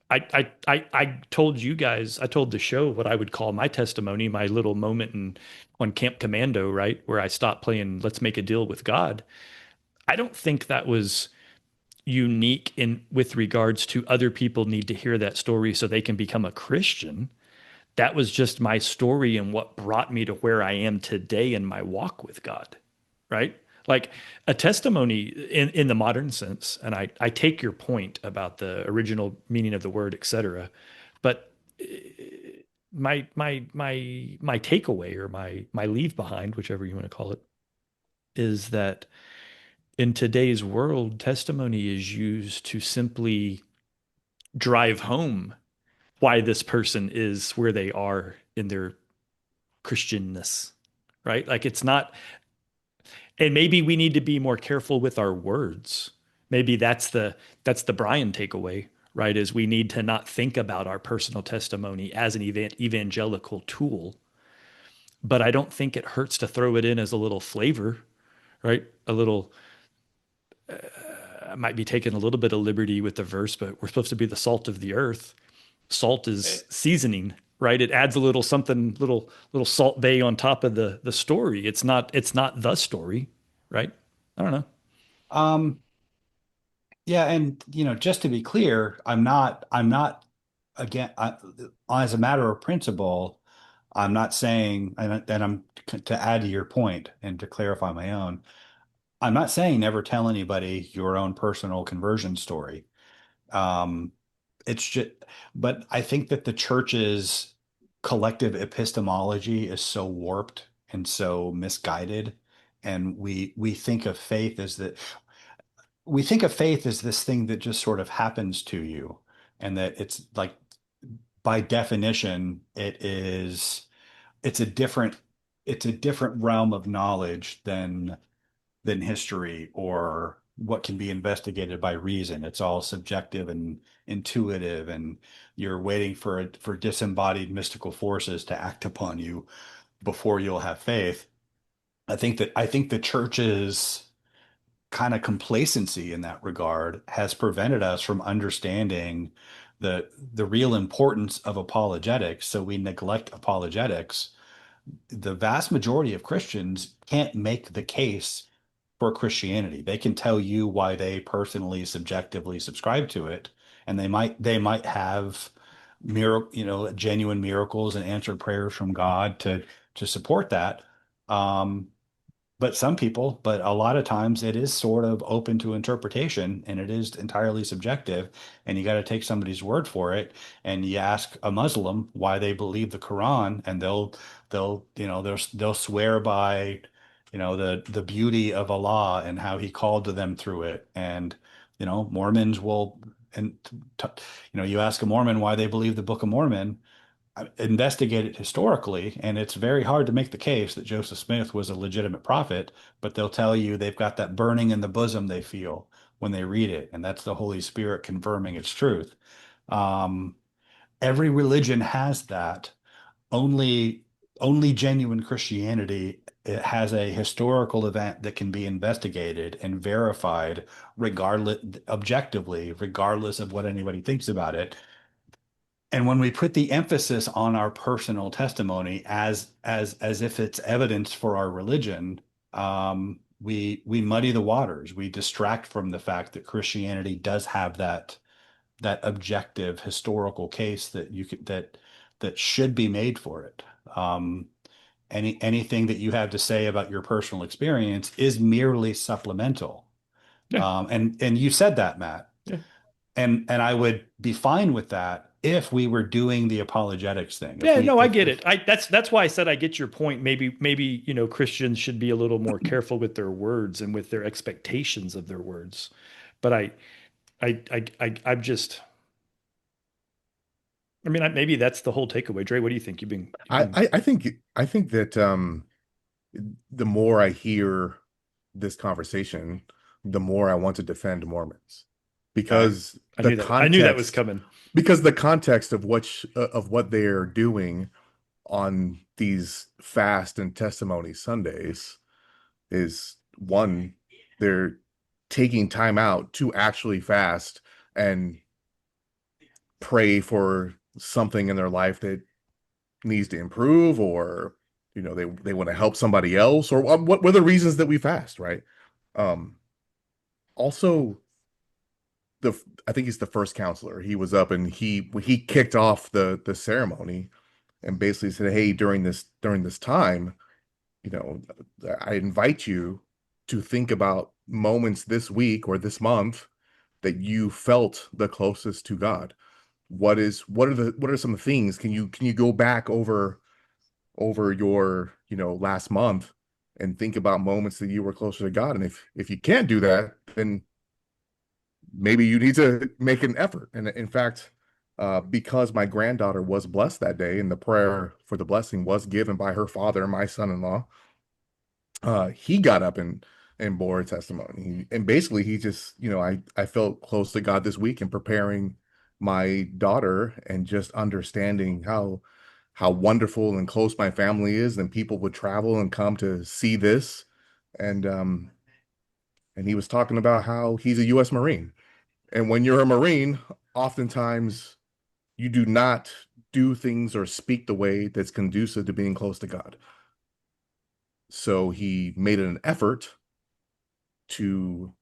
I told you guys, I told the show what I would call my testimony, my little moment on Camp Commando, right? Where I stopped playing Let's Make a Deal with God. I don't think that was unique in with regards to other people need to hear that story so they can become a Christian. That was just my story and what brought me to where I am today in my walk with God, right? Like a testimony in the modern sense, and I take your point about the original meaning of the word, etc. But my takeaway or my leave behind, whichever you want to call it, is that in today's world, testimony is used to simply drive home why this person is where they are in their Christianness, right? Like it's not, and maybe we need to be more careful with our words. Maybe that's the Brian takeaway, right? Is we need to not think about our personal testimony as an evangelical tool, but I don't think it hurts to throw it in as a little flavor, right? A little I might be taking a little bit of liberty with the verse, but we're supposed to be the salt of the earth. Salt Eh, is seasoning, right? It adds a little something, little salt bay on top of the story. It's not the story, right? I don't know. Um, yeah, and just to be clear, I'm not again, as a matter of principle, I'm not saying, and I'm to add to your point and to clarify my own, I'm not saying never tell anybody your own personal conversion story. Um, it's just, but I think that the church's collective epistemology is so warped and so misguided, and we think of faith as that we think of faith as this thing that just sort of happens to you, and that it's like by definition it's a different it's a different realm of knowledge than history or what can be investigated by reason. It's all subjective and intuitive, and you're waiting for disembodied mystical forces to act upon you before you'll have faith. I think the church's kind of complacency in that regard has prevented us from understanding the real importance of apologetics. So we neglect apologetics. The vast majority of Christians can't make the case for Christianity. They can tell you why they personally subjectively subscribe to it, and they might have genuine miracles and answered prayers from God to support that. Um, but a lot of times it is sort of open to interpretation and it is entirely subjective, and you got to take somebody's word for it. And you ask a Muslim why they believe the Quran, and they'll swear by, the beauty of Allah and how he called to them through it. And, Mormons will, and, you ask a Mormon why they believe the Book of Mormon, investigate it historically, and it's very hard to make the case that Joseph Smith was a legitimate prophet, but they'll tell you they've got that burning in the bosom they feel when they read it, and that's the Holy Spirit confirming its truth. Um, every religion has that. Only only genuine Christianity, it has a historical event that can be investigated and verified regardless objectively, regardless of what anybody thinks about it. And when we put the emphasis on our personal testimony as if it's evidence for our religion, we muddy the waters. We distract from the fact that Christianity does have that objective historical case that you could that should be made for it. Anything that you have to say about your personal experience is merely supplemental. Yeah, And you said that, Matt. yeah, And I would be fine with that if we were doing the apologetics thing. If yeah. we No, I get if it. That's why I said I get your point. Maybe Christians should be a little more careful with their words and with their expectations of their words. But I'm just. I mean, maybe that's the whole takeaway. Dre, what do you think? You've been. I think that the more I hear this conversation, the more I want to defend Mormons okay. because I the knew that. I knew that was context coming. because the context of what they're doing on these fast and testimony Sundays is one, they're taking time out to actually fast and pray for something in their life that needs to improve, or they want to help somebody else, or what were the reasons that we fast, right? Um, Also, the I think he's the first counselor. He was up and he kicked off the ceremony and basically said, "Hey, during this time, you know, I invite you to think about moments this week or this month that you felt the closest to God. What are some things? Can you go back over your, last month and think about moments that you were closer to God? And if you can't do that, then maybe you need to make an effort." And in fact, because my granddaughter was blessed that day and the prayer for the blessing was given by her father, my son-in-law, he got up and bore a testimony. And basically he just, I felt close to God this week in preparing my daughter and just understanding how wonderful and close my family is, and people would travel and come to see this. And he was talking about how he's a US Marine. And when you're a Marine, oftentimes you do not do things or speak the way that's conducive to being close to God. So he made an effort to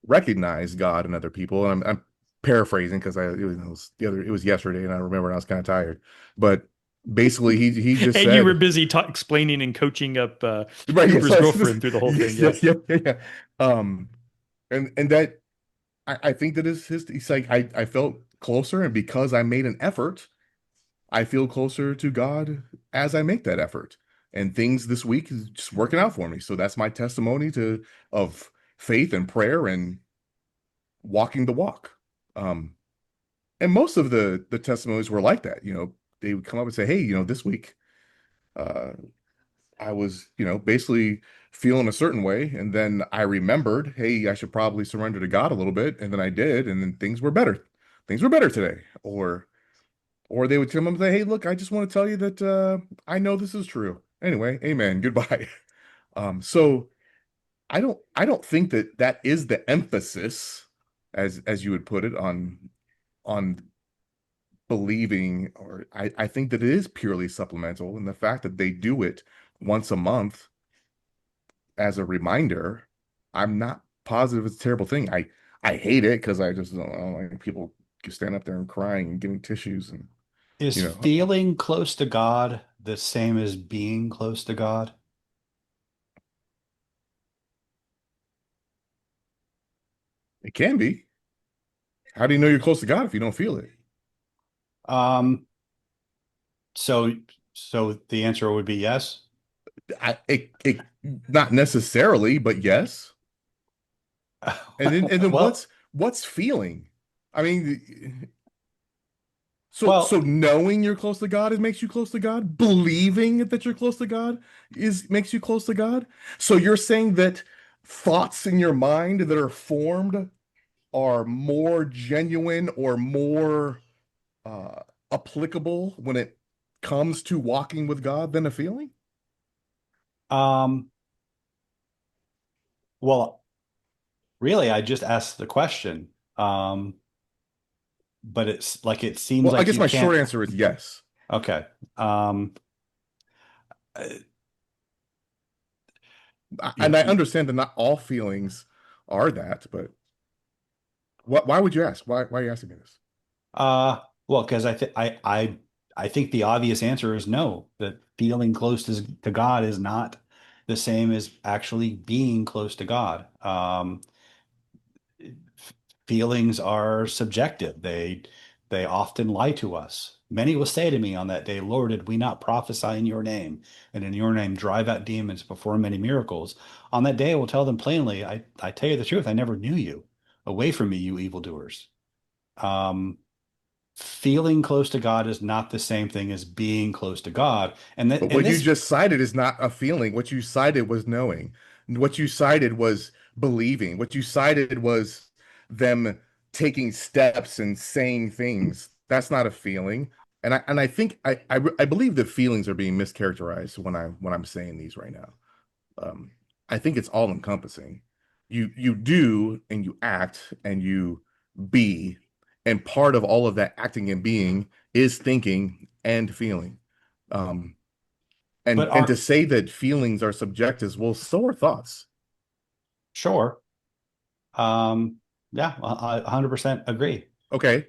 recognize God in other people. And I'm paraphrasing because it was yesterday and I remember I was kind of tired. But basically he just And you were said, busy explaining and coaching up right, yeah, Cooper's sorry, girlfriend through the whole thing. yes, yeah, Yes. yeah, yeah, yeah. And that I think that is he's like, I felt closer, and because I made an effort, I feel closer to God as I make that effort. And things this week is just working out for me. So that's my testimony to of faith and prayer and walking the walk. Um, and most of the testimonies were like that. They would come up and say, "Hey, this week, uh, I was, basically feeling a certain way, and then I remembered, hey, I should probably surrender to God a little bit, and then I did, and then things were better. Things were better today." Or they would come up and say, "Hey, look, I just want to tell you that I know this is true. Anyway, amen. Goodbye." So I don't think that is the emphasis, as you would put it, on believing, or I think that it is purely supplemental, and the fact that they do it once a month as a reminder, I'm not positive it's a terrible thing. I hate it because I don't like people stand up there and crying and giving tissues, and Is you know feeling close to God the same as being close to God? it can be. How do you know you're close to God if you don't feel it? Um, so so the answer would be yes. It not necessarily, but yes. And then Well, what's feeling? I mean, so well, knowing you're close to God, it makes you close to God. Believing that you're close to God is makes you close to God. So you're saying that thoughts in your mind that are formed are more genuine or more uh, applicable when it comes to walking with God than a feeling? um, well, really, I just asked the question. But it's like it seems Well, I like guess you my short can't. answer is yes. Okay. Um, uh, And I you, understand that not all feelings are that, but why would you ask? Why are you asking me this? well, because I think the obvious answer is no, that feeling close to God is not the same as actually being close to God. Feelings are subjective. They often lie to us. Many will say to me on that day, Lord, did we not prophesy in your name, and in your name drive out demons, perform many miracles? On that day, I will tell them plainly, I tell you the truth, I never knew you. Away from me, you evildoers. Um, Feeling close to God is not the same thing as being close to God. But And what you this just cited is not a feeling. What you cited was knowing. What you cited was believing. What you cited was them taking steps and saying things. That's not a feeling. And I think I believe that feelings are being mischaracterized when I'm saying these right now. Um, I think it's all encompassing. You do and you act and you be, And part of all of that acting and being is thinking and feeling. Um, But and to are say that feelings are subjective, well, so are thoughts. sure. Um, yeah, I 100% agree. Okay.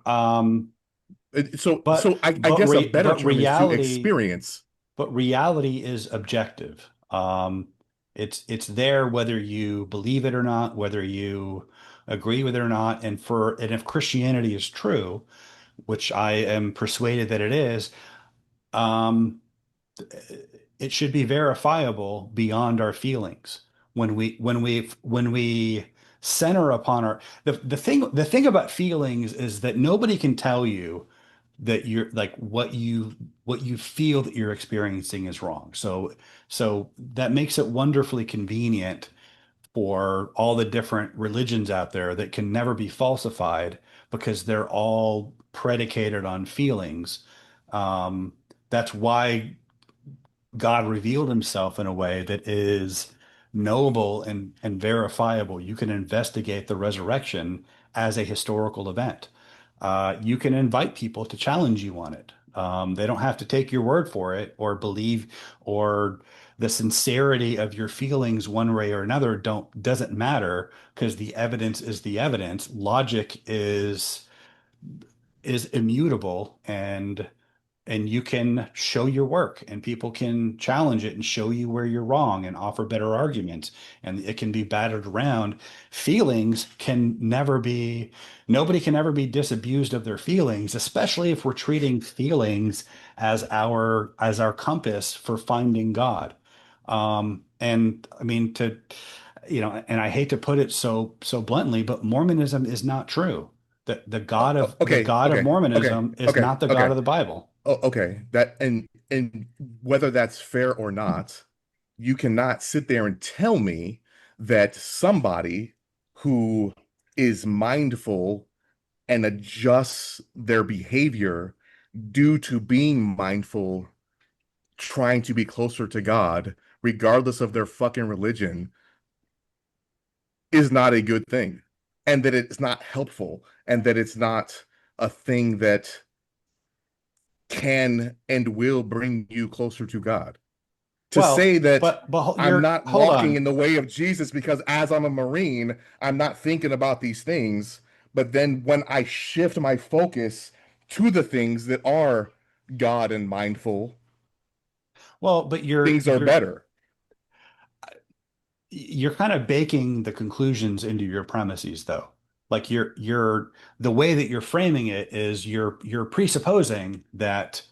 Um, So I guess a better but term is to reality experience. but reality is objective. It's there whether you believe it or not, whether you agree with it or not. And if Christianity is true, which I am persuaded that it is, um, it should be verifiable beyond our feelings. When we center upon our the thing about feelings is that nobody can tell you that you're like what you feel that you're experiencing is wrong. So that makes it wonderfully convenient for all the different religions out there that can never be falsified because they're all predicated on feelings. Um, that's why God revealed himself in a way that is knowable and verifiable. You can investigate the resurrection as a historical event. You can invite people to challenge you on it. They don't have to take your word for it or believe or the sincerity of your feelings one way or another doesn't matter because the evidence is the evidence. Logic is immutable and you can show your work and people can challenge it and show you where you're wrong and offer better arguments and it can be battered around. Feelings can never be Nobody can ever be disabused of their feelings, especially if we're treating feelings as our compass for finding God. And I mean to and I hate to put it so bluntly, but Mormonism is not true. The Okay, God of okay, okay, Mormonism is okay, not the God okay. of the Bible. Oh, okay. That and whether that's fair or not, you cannot sit there and tell me that somebody who is mindful and adjusts their behavior due to being mindful, trying to be closer to God, regardless of their fucking religion, is not a good thing. And that it's not helpful, and that it's not a thing that can and will bring you closer to God. To Well, say that but I'm you're not hold walking on. in the way of Jesus because as I'm a Marine, I'm not thinking about these things. But then when I shift my focus to the things that are God and mindful, Well, but you're things are you're better. you're kind of baking the conclusions into your premises, though. Like the way that you're framing it is you're presupposing that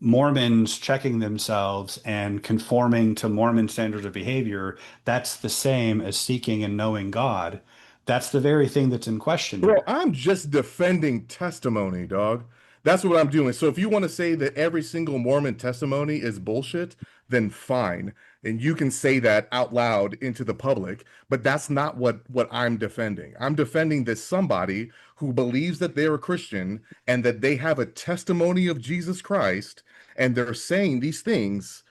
Mormons checking themselves and conforming to Mormon standards of behavior, that's the same as seeking and knowing God. That's the very thing that's in question Bro, here. I'm just defending testimony, dog. That's what I'm doing. So if you want to say that every single Mormon testimony is bullshit, then fine. And you can say that out loud into the public, but that's not what I'm defending. I'm defending that somebody who believes that they're a Christian and that they have a testimony of Jesus Christ and they're saying these things,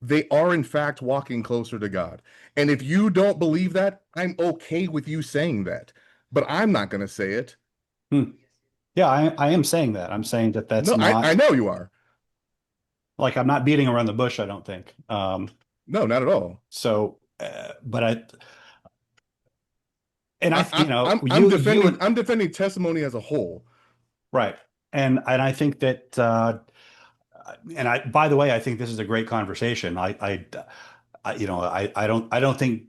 they are in fact walking closer to God. And if you don't believe that, I'm okay with you saying that, but I'm not going to say it. Hmm. Yeah, I am saying that. I'm saying that that's No, I not know you are. like I'm not beating around the bush, I don't think. No, not at all. But I, I'm you defending and I'm defending testimony as a whole. right. And I think that, by the way, I think this is a great conversation. I don't think,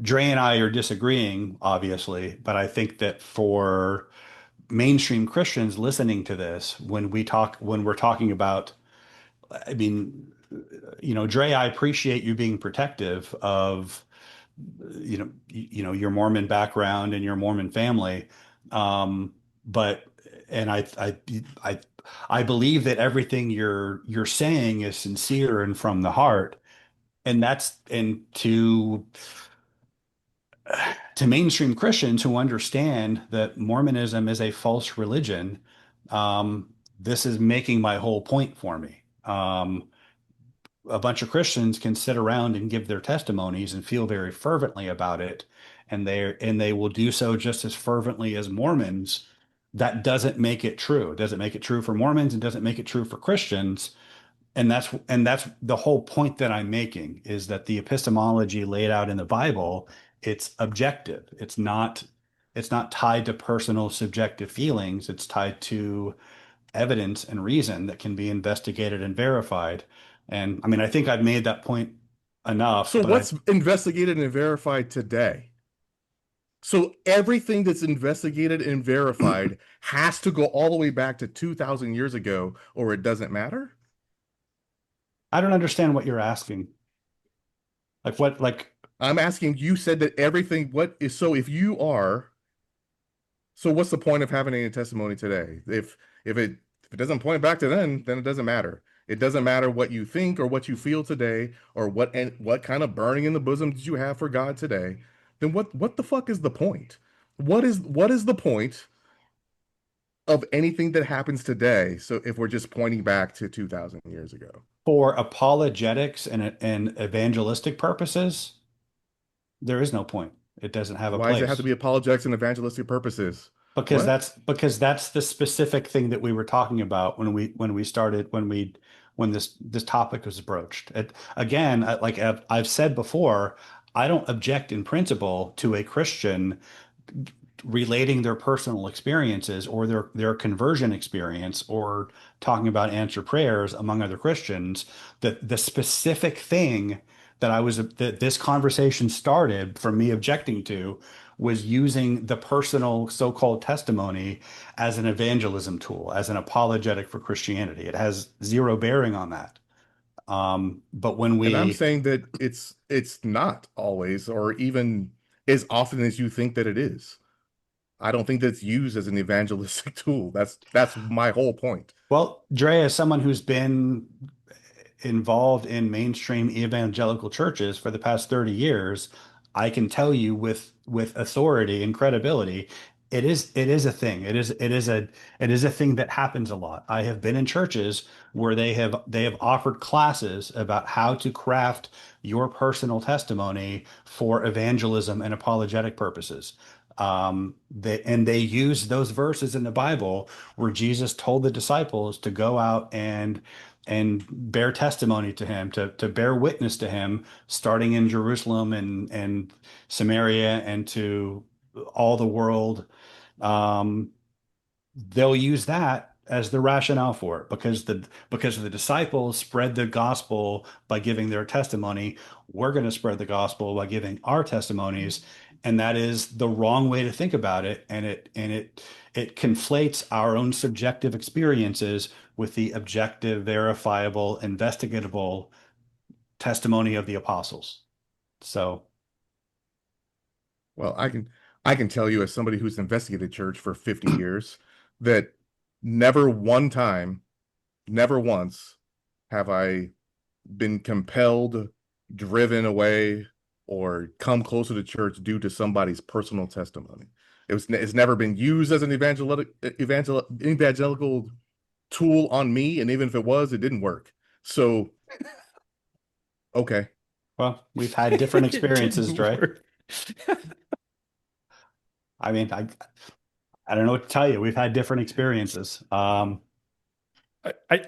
Dre and I are disagreeing, obviously, but I think that for mainstream Christians listening to this, when we're talking about, I mean, Dre, I appreciate you being protective of, your Mormon background and your Mormon family. But and I I believe that everything you're saying is sincere and from the heart. And to mainstream Christians who understand that Mormonism is a false religion, this is making my whole point for me. a bunch of Christians can sit around and give their testimonies and feel very fervently about it, and they will do so just as fervently as Mormons. That doesn't make it true. It doesn't make it true for Mormons and doesn't make it true for Christians. And that's the whole point that I'm making is that the epistemology laid out in the Bible, it's objective. It's not tied to personal subjective feelings. It's tied to evidence and reason that can be investigated and verified. And I mean, I think I've made that point enough, So but what's investigated and verified today? So everything that's investigated and verified has to go all the way back to 2000 years ago, or it doesn't matter? I don't understand what you're asking. Like what, like, I'm asking, you said that everything, what is, so if you are, so what's the point of having any testimony today? If it doesn't point back to then it doesn't matter. It doesn't matter what you think or what you feel today or what kind of burning in the bosom did you have for God today. Then what the fuck is the point? What is the point of anything that happens today? So if we're just pointing back to 2000 years ago, for apologetics and evangelistic purposes, there is no point. It doesn't have a why does it have to place. be apologetics and evangelistic purposes? Because What? that's the specific thing that we were talking about when this topic was broached. Again, like I've said before, I don't object in principle to a Christian relating their personal experiences or their conversion experience or talking about answered prayers among other Christians. The specific thing that this conversation started from me objecting to was using the personal so-called testimony as an evangelism tool, as an apologetic for Christianity. It has zero bearing on that. But when And I'm we saying that it's not always or even as often as you think that it is. I don't think that's used as an evangelistic tool. That's my whole point. Well, Dre, as someone who's been involved in mainstream evangelical churches for the past 30 years, I can tell you with authority and credibility, it is a thing. It is a thing that happens a lot. I have been in churches where they have offered classes about how to craft your personal testimony for evangelism and apologetic purposes. They use those verses in the Bible where Jesus told the disciples to go out and bear testimony to him, to bear witness to him, starting in Jerusalem and Samaria and to all the world. Um, they'll use that as the rationale for it because the disciples spread the gospel by giving their testimony. We're going to spread the gospel by giving our testimonies, and that is the wrong way to think about it. And it conflates our own subjective experiences with the objective, verifiable, investigatable testimony of the apostles. So Well, I can tell you as somebody who's investigated church for 50 years that never one time, never once have I been compelled, driven away, or come closer to church due to somebody's personal testimony. It's never been used as an evangelical tool on me, and even if it was, it didn't work. So, okay. well, we've had different It experiences, didn't Dre. work. I mean, I don't know what to tell you. We've had different experiences. I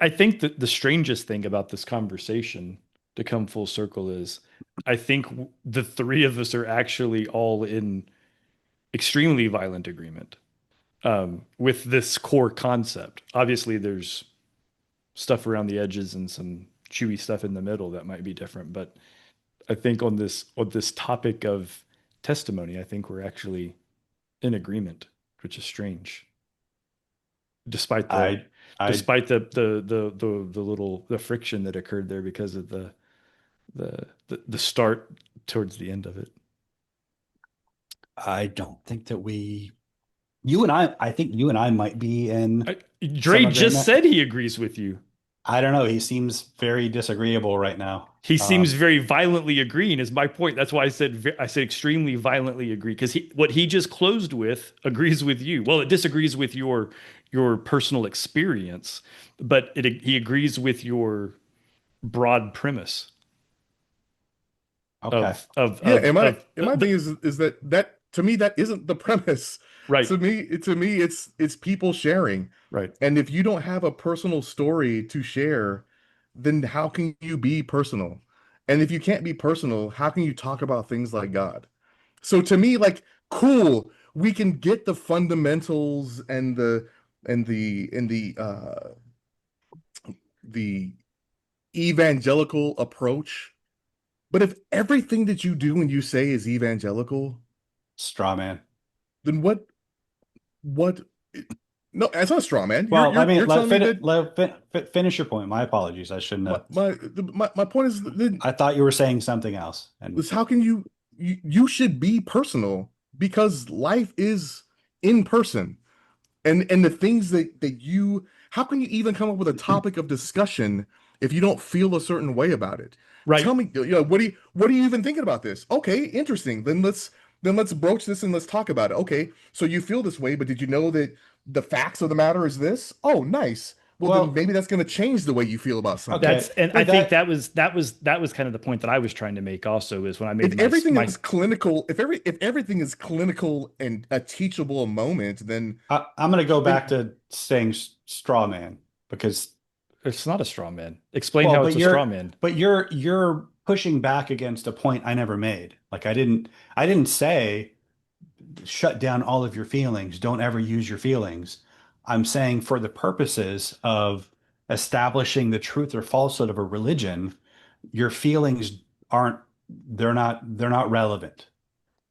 think that the strangest thing about this conversation, to come full circle, is I think the three of us are actually all in extremely violent agreement with this core concept. Obviously, there's stuff around the edges and some chewy stuff in the middle that might be different, but I think on this topic of testimony, I think we're actually in agreement, which is strange, despite the I I despite the little the friction that occurred there because of the start towards the end of it. I don't think that I think you and I might be in Dre some just agreement. said he agrees with you. I don't know. He seems very disagreeable right now. He seems very violently agreeing is my point. That's why I said extremely violently agree because what he just closed with agrees with you. Well, it disagrees with your personal experience, but he agrees with your broad premise Okay. Yeah, and my of and my thing is that to me that isn't the premise. right, To me it's people sharing. right. And if you don't have a personal story to share, then how can you be personal? And if you can't be personal, how can you talk about things like God? So to me, like, cool, we can get the fundamentals and the evangelical approach, but if everything that you do and you say is evangelical, Straw man. then what no, it's not a straw man. Well, I mean, You're telling me that finish your point. My apologies. I shouldn't have. my point is that I thought you were saying something else. And is how can you should be personal because life is in person. And the things that you how can you even come up with a topic of discussion if you don't feel a certain way about it? Right. Tell me, what are you even thinking about this? Okay, interesting. Then let's broach this and let's talk about it. Okay, so you feel this way, but did you know that the facts of the matter is this? Oh, nice. Well, then well, maybe that's going to change the way you feel about something. That's okay. and I Like, think that was kind of the point that I was trying to make also is when I made if everything my is clinical, if everything is clinical and a teachable moment, I'm going to go back then to saying straw man because it's not a straw man. Explain well, how it's a straw man. you're pushing back against a point I never made. Like I didn't say shut down all of your feelings. Don't ever use your feelings. I'm saying for the purposes of establishing the truth or falsehood of a religion, your feelings aren't they're not relevant.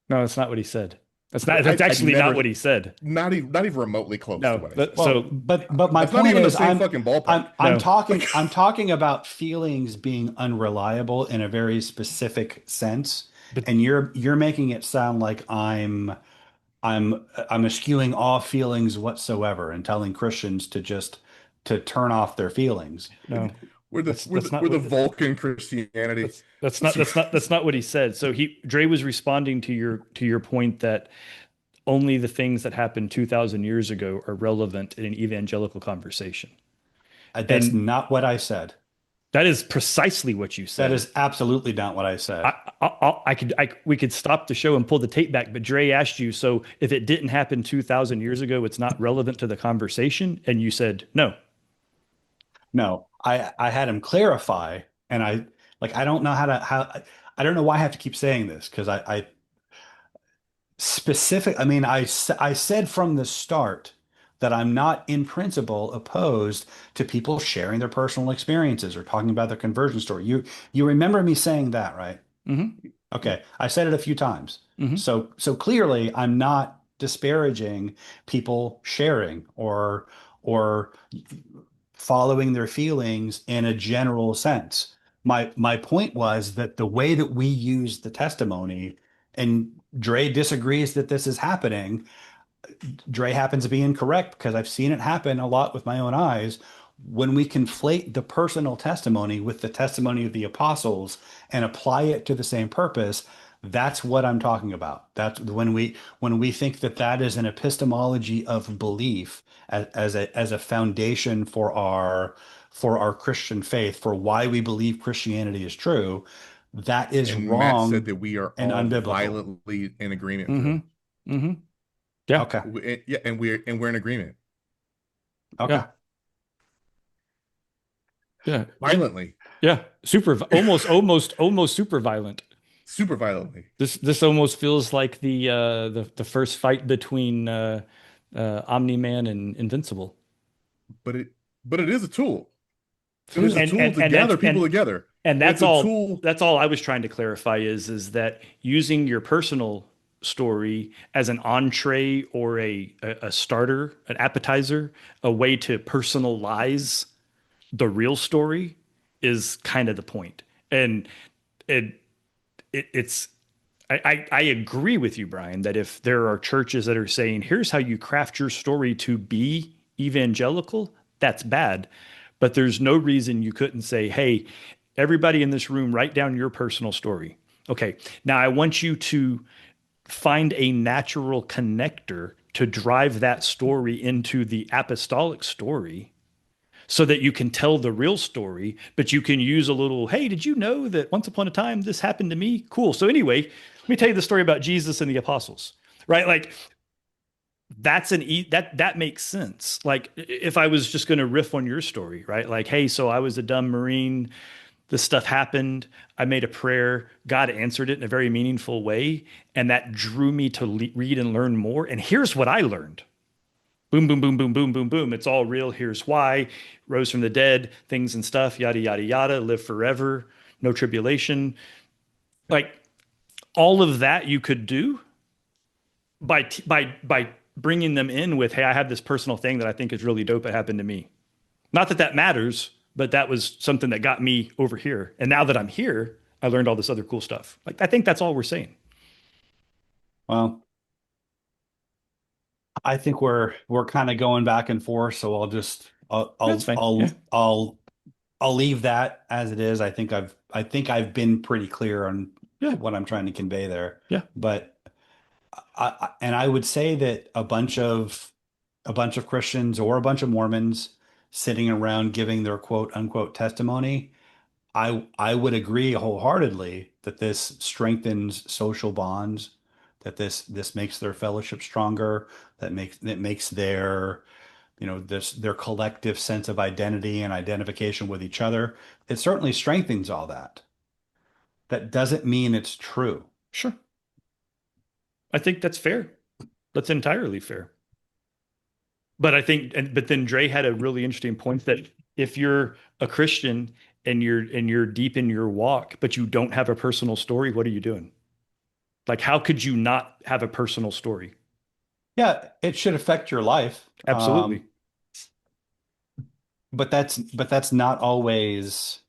No, that's not what he said. That's I actually not never what he said. not even remotely close to No. what I said. Well, So but my That's not point even the is same fucking ballpark. no. Like, I'm talking about feelings being unreliable in a very specific sense, But and you're making it sound like I'm eschewing all feelings whatsoever and telling Christians to just to turn off their feelings. no. That's not we're the what Vulcan Christianity. that's not what he said. So Dre was responding to your point that only the things that happened 2000 years ago are relevant in an evangelical conversation. That's And not what I said. that is precisely what you That said. is absolutely not what I said. We could stop the show and pull the tape back, but Dre asked you, so if it didn't happen 2000 years ago, it's not relevant to the conversation. And you said, no. No, I had him clarify, and I don't know I don't know why I have to keep saying this because I specific. I mean, I said from the start that I'm not in principle opposed to people sharing their personal experiences or talking about their conversion story. You remember me saying that, right? Mm-hmm. Okay, I said it a few times. Mm-hmm. So clearly I'm not disparaging people sharing or following their feelings in a general sense. My point was that the way that we use the testimony, and Dre disagrees that this is happening. Dre happens to be incorrect because I've seen it happen a lot with my own eyes. When we conflate the personal testimony with the testimony of the apostles and apply it to the same purpose, that's what I'm talking about. That's when we think that that is an epistemology of belief as a foundation for our Christian faith, for why we believe Christianity is true, that is and Matt said wrong that we are and all unbiblical. violently in agreement, Mm-hmm. Drew. Mm-hmm. Yeah. Okay. Yeah, and we're in agreement Okay. Yeah. Yeah. violently, Yeah. Almost super violent. super violently. This almost feels like the first fight between Omni-Man and Invincible. But it is a tool. It is Yeah. a tool to And gather people together. and It's a tool. that's all I was trying to clarify is that using your personal story as an entree or a starter, an appetizer, a way to personalize the real story is kind of the point. And it, it's I agree with you, Brian, that if there are churches that are saying, here's how you craft your story to be evangelical, that's bad. But there's no reason you couldn't say, hey, everybody in this room, write down your personal story. Okay, now I want you to find a natural connector to drive that story into the apostolic story so that you can tell the real story, but you can use a little, hey, did you know that once upon a time this happened to me? Cool. So anyway, let me tell you the story about Jesus and the apostles, right? Like that makes sense. Like if I was just going to riff on your story, right? Like, hey, so I was a dumb Marine. This stuff happened. I made a prayer. God answered it in a very meaningful way. And that drew me to read and learn more. And here's what I learned. Boom, boom, boom, boom, boom, boom, boom. It's all real. Here's why. Rose from the dead, things and stuff, yada, yada, yada. Live forever. No tribulation. Like all of that you could do by bringing them in with, hey, I have this personal thing that I think is really dope. It happened to me. Not that that matters, but that was something that got me over here. And now that I'm here, I learned all this other cool stuff. Like I think that's all we're saying. Well, I think we're kind of going back and forth, so I'll just That's fine. Yeah. I'll leave that as it is. I think I've been pretty clear on Yeah. what I'm trying to convey there. Yeah. But and I would say that a bunch of Christians or a bunch of Mormons sitting around giving their quote unquote testimony, I would agree wholeheartedly that this strengthens social bonds, that this makes their fellowship stronger, that makes their their collective sense of identity and identification with each other. It certainly strengthens all that. That doesn't mean it's true. Sure. I think that's fair. That's entirely fair. But I think, but then Dre had a really interesting point that if you're a Christian and you're deep in your walk, but you don't have a personal story, what are you doing? Like, how could you not have a personal story? Yeah, it should affect your life. Absolutely. But that's not always,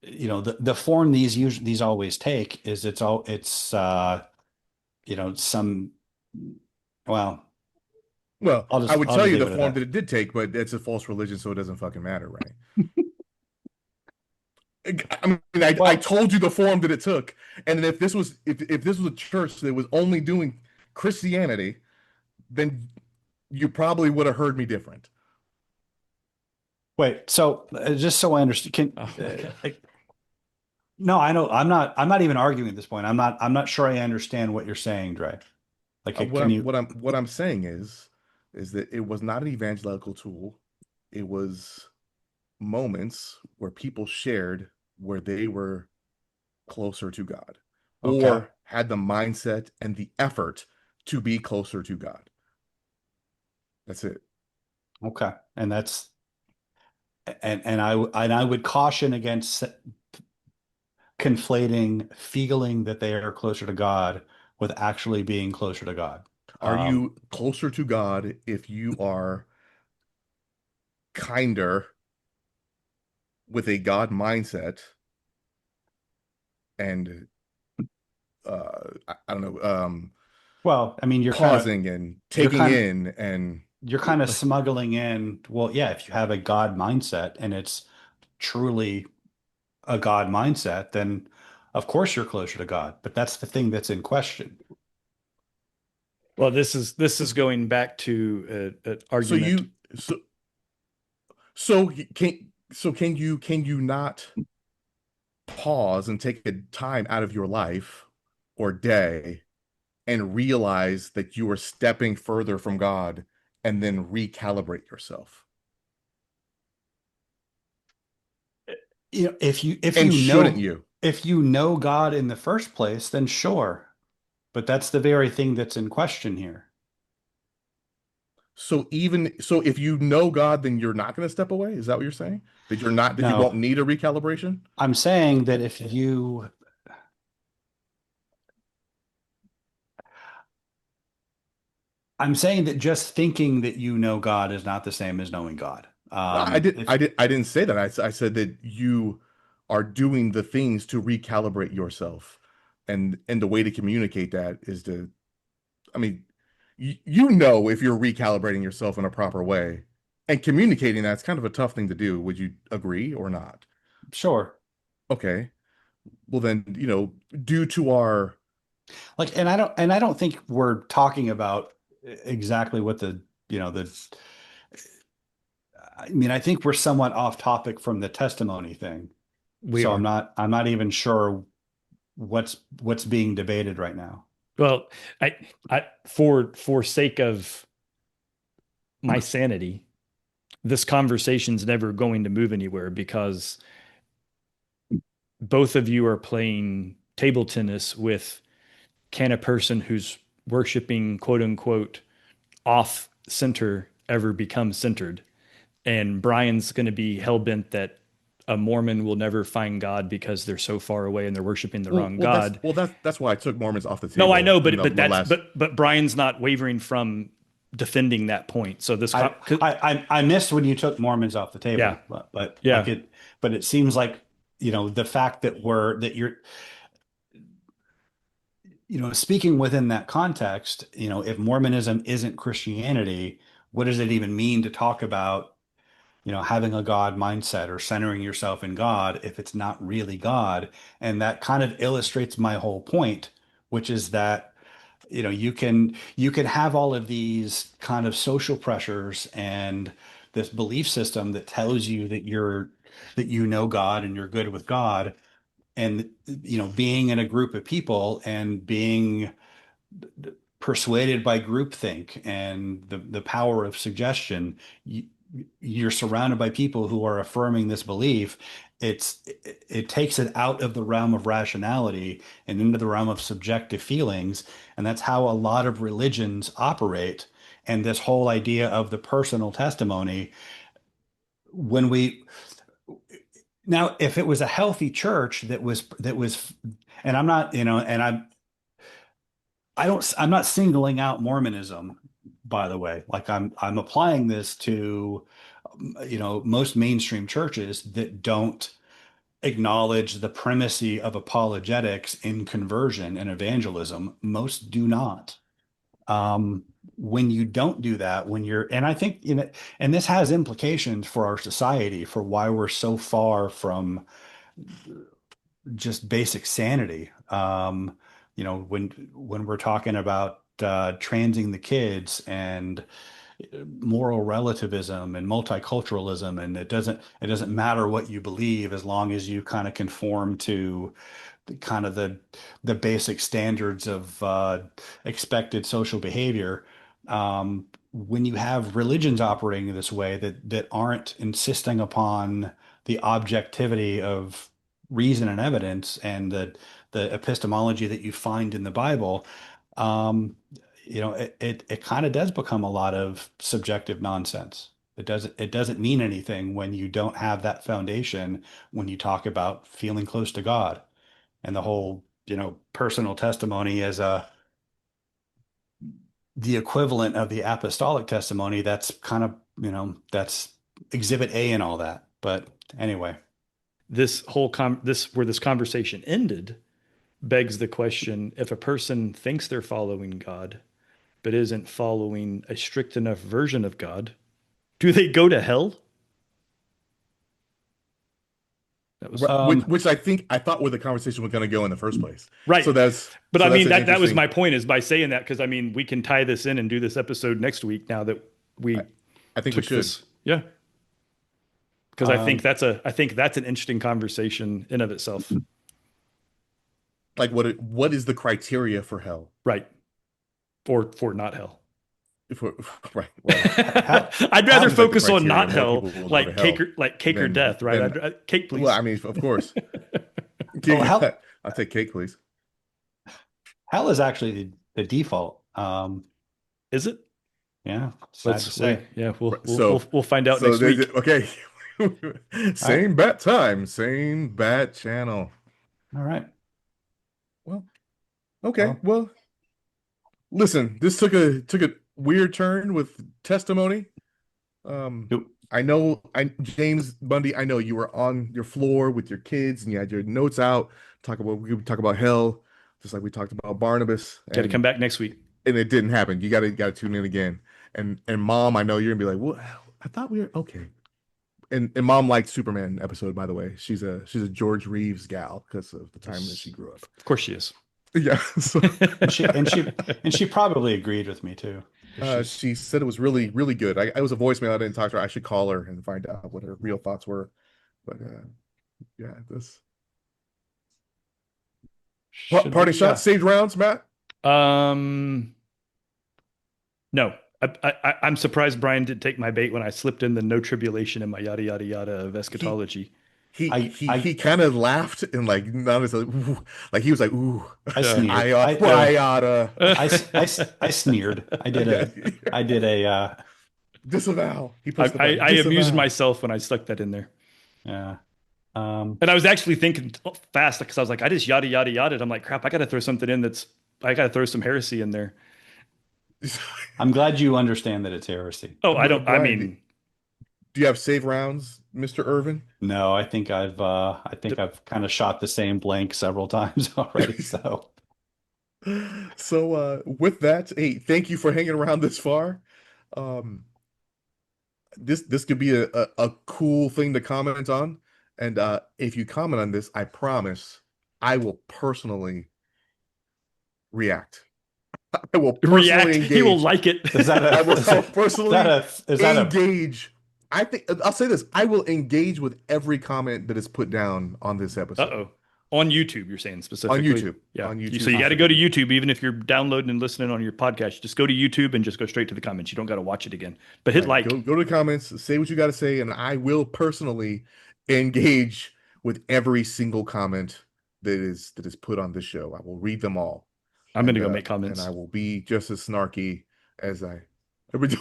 the form these always take is some, well, Well, I would I'll tell just you leave the it at form that that. it did take, but it's a false religion, so it doesn't fucking matter, right? I mean, I Well, told you the form that it took, and if if this was a church that was only doing Christianity, then you probably would have heard me different. wait, so just so I understand, Oh my God. no, I know I'm not even arguing at this point. I'm not sure I understand what you're saying, Dre. Like, can you? What I'm saying is that it was not an evangelical tool. It was moments where people shared where they were closer to God Okay, or had the mindset and the effort to be closer to God. That's it. okay, and that's and I would caution against conflating feeling that they are closer to God with actually being closer to God. Are Um, you closer to God if you are kinder with a God mindset and I don't know, well, I mean, pausing and you're taking kind of in and you're kind of Like, smuggling in, well, yeah, if you have a God mindset and it's truly a God mindset, then of course you're closer to God. But that's the thing that's in question. well, this is going back to an so argument. you so can you not pause and take a time out of your life or day and realize that you are stepping further from God and then recalibrate yourself? And shouldn't you? If you know God in the first place, then sure. But that's the very thing that's in question here. So if you know God, then you're not going to step away? Is that what you're saying? That you won't No, need a recalibration? I'm saying that I'm saying that just thinking that you know God is not the same as knowing God. No, I didn't say that. I said that you are doing the things to recalibrate yourself. And the way to communicate that is to, I mean, you know if you're recalibrating yourself in a proper way. And communicating that's kind of a tough thing to do. Would you agree or not? Sure. Okay. Well then, due to our Like, and I don't think we're talking about exactly what the, you know, the I mean, I think we're somewhat off topic from the testimony thing. We So are. I'm not even sure what's being debated right now. Well, for sake of my sanity, this conversation's never going to move anywhere because both of you are playing table tennis with, can a person who's worshiping quote unquote off center ever become centered? And Brian's going to be hell bent that a Mormon will never find God because they're so far away and they're worshiping the wrong God. That's why I took Mormons off the No, I table know, in the that's last. but Brian's not wavering from defending that point. So this, I missed when you took Mormons off the table, yeah, but like yeah, it seems like, the fact that you're, speaking within that context, if Mormonism isn't Christianity, what does it even mean to talk about, having a God mindset or centering yourself in God if it's not really God? And that kind of illustrates my whole point, which is that, you can have all of these kind of social pressures and this belief system that tells you that you know God and you're good with God, and being in a group of people and being persuaded by groupthink and the power of suggestion. You're surrounded by people who are affirming this belief. It takes it out of the realm of rationality and into the realm of subjective feelings, and that's how a lot of religions operate. And this whole idea of the personal testimony, when we now, if it was a healthy church that was, and I'm not, and I'm not singling out Mormonism, by the way. Like, I'm applying this to, most mainstream churches that don't acknowledge the primacy of apologetics in conversion and evangelism. Most do not. Um, when you don't do that, and I think, and this has implications for our society, for why we're so far from just basic sanity. When we're talking about transing the kids and moral relativism and multiculturalism, and it doesn't matter what you believe as long as you kind of conform to the basic standards of expected social behavior. When you have religions operating this way that aren't insisting upon the objectivity of reason and evidence and the epistemology that you find in the Bible, um, it kind of does become a lot of subjective nonsense. It doesn't mean anything when you don't have that foundation when you talk about feeling close to God, and the whole, personal testimony as the equivalent of the apostolic testimony. That's kind of, that's exhibit A and all that. But anyway, this whole this where this conversation ended begs the question: if a person thinks they're following God but isn't following a strict enough version of God, do they go to hell? That was um, Which I thought where the conversation was going to go in the first place. right. But I So that's mean, an that was interesting. my point, is by saying that, because I mean, we can tie this in and do this episode next week now that I, we I think we took should. this. Yeah. Because um, I think that's an interesting conversation in of itself. Like, what is the criteria for hell? Right. Or for not hell. If we're, right. Well, hell, I'd rather seems like the focus on criteria. not More hell, people will go to hell like cake or than death, right? Cake, well, please. I mean, of course. well, hell, I'll take cake, please. hell is actually the default. Is it? Yeah, sad to say. Yeah, Right, So, we'll find out next week. okay. All right. Same bat time, same bat channel. All right. Well, okay. Well, Well, listen, this took a weird turn with testimony. Um, do- James Bundy, I know you were on your floor with your kids and you had your notes out. We could talk about hell, just like we talked about Barnabas, Got to come back next week. and it didn't happen. You gotta tune in again. And mom, I know you're gonna be like, "What? I thought we were okay." And mom liked Superman episode, by the way. She's a George Reeves gal because of the time that she grew up. Of course she is. Yeah. So and she and she and she probably agreed with me too. It's just She said it was really, really good. I was a voicemail. I didn't talk to her. I should call her and find out what her real thoughts were. But yeah, this Should party be, shot, yeah. saved rounds, Matt. Um, no, I'm surprised Brian didn't take my bait when I slipped in the no tribulation in my yada yada yada of He eschatology. I he kind of laughed and like not as like he was like, ooh, I Uh, sneered. I oughta I sneered. yeah, I did a disavow. He pushed the button. I amused Disavow. myself when I stuck that in there. yeah. And I was actually thinking fast because I was like, I just yada yada yada. I'm like, crap, I got to throw some heresy in there. I'm glad you understand that it's heresy. Oh, I Brian, mean, do you have save rounds, Mr. Irvin? No, I think I've kind of shot the same blank several times already. So So with that, hey, thank you for hanging around this far. Um this could be a cool thing to comment on. And if you comment on this, I promise I will personally react. I will personally react. He will engage. like it. is that I will a personally is that a engage. I think I'll say this. I will engage with every comment that is put down on this episode Uh-oh. On YouTube, you're saying on specifically? YouTube. Yeah. On So YouTube you got to go to specifically. YouTube, even if you're downloading and listening on your podcast. Just go to YouTube and just go straight to the comments. You don't got to watch it again. But hit Right. like. Go to the comments, say what you got to say, and I will personally engage with every single comment that is put on this show. I will read them all, I'm gonna go make and I comments. will be just as snarky as I ever do.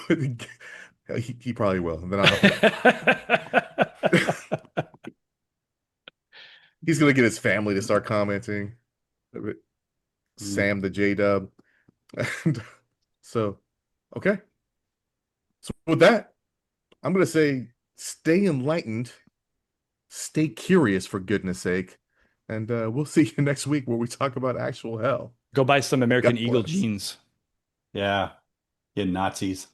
He probably will, and then I'll he's gonna get his family to start commenting. Mm, Sam the J Dub, and so okay. So with that, I'm gonna say stay enlightened. Stay curious for goodness sake. And we'll see you next week where we talk about actual hell. Go buy some American God Eagle bless. jeans. yeah, you Nazis.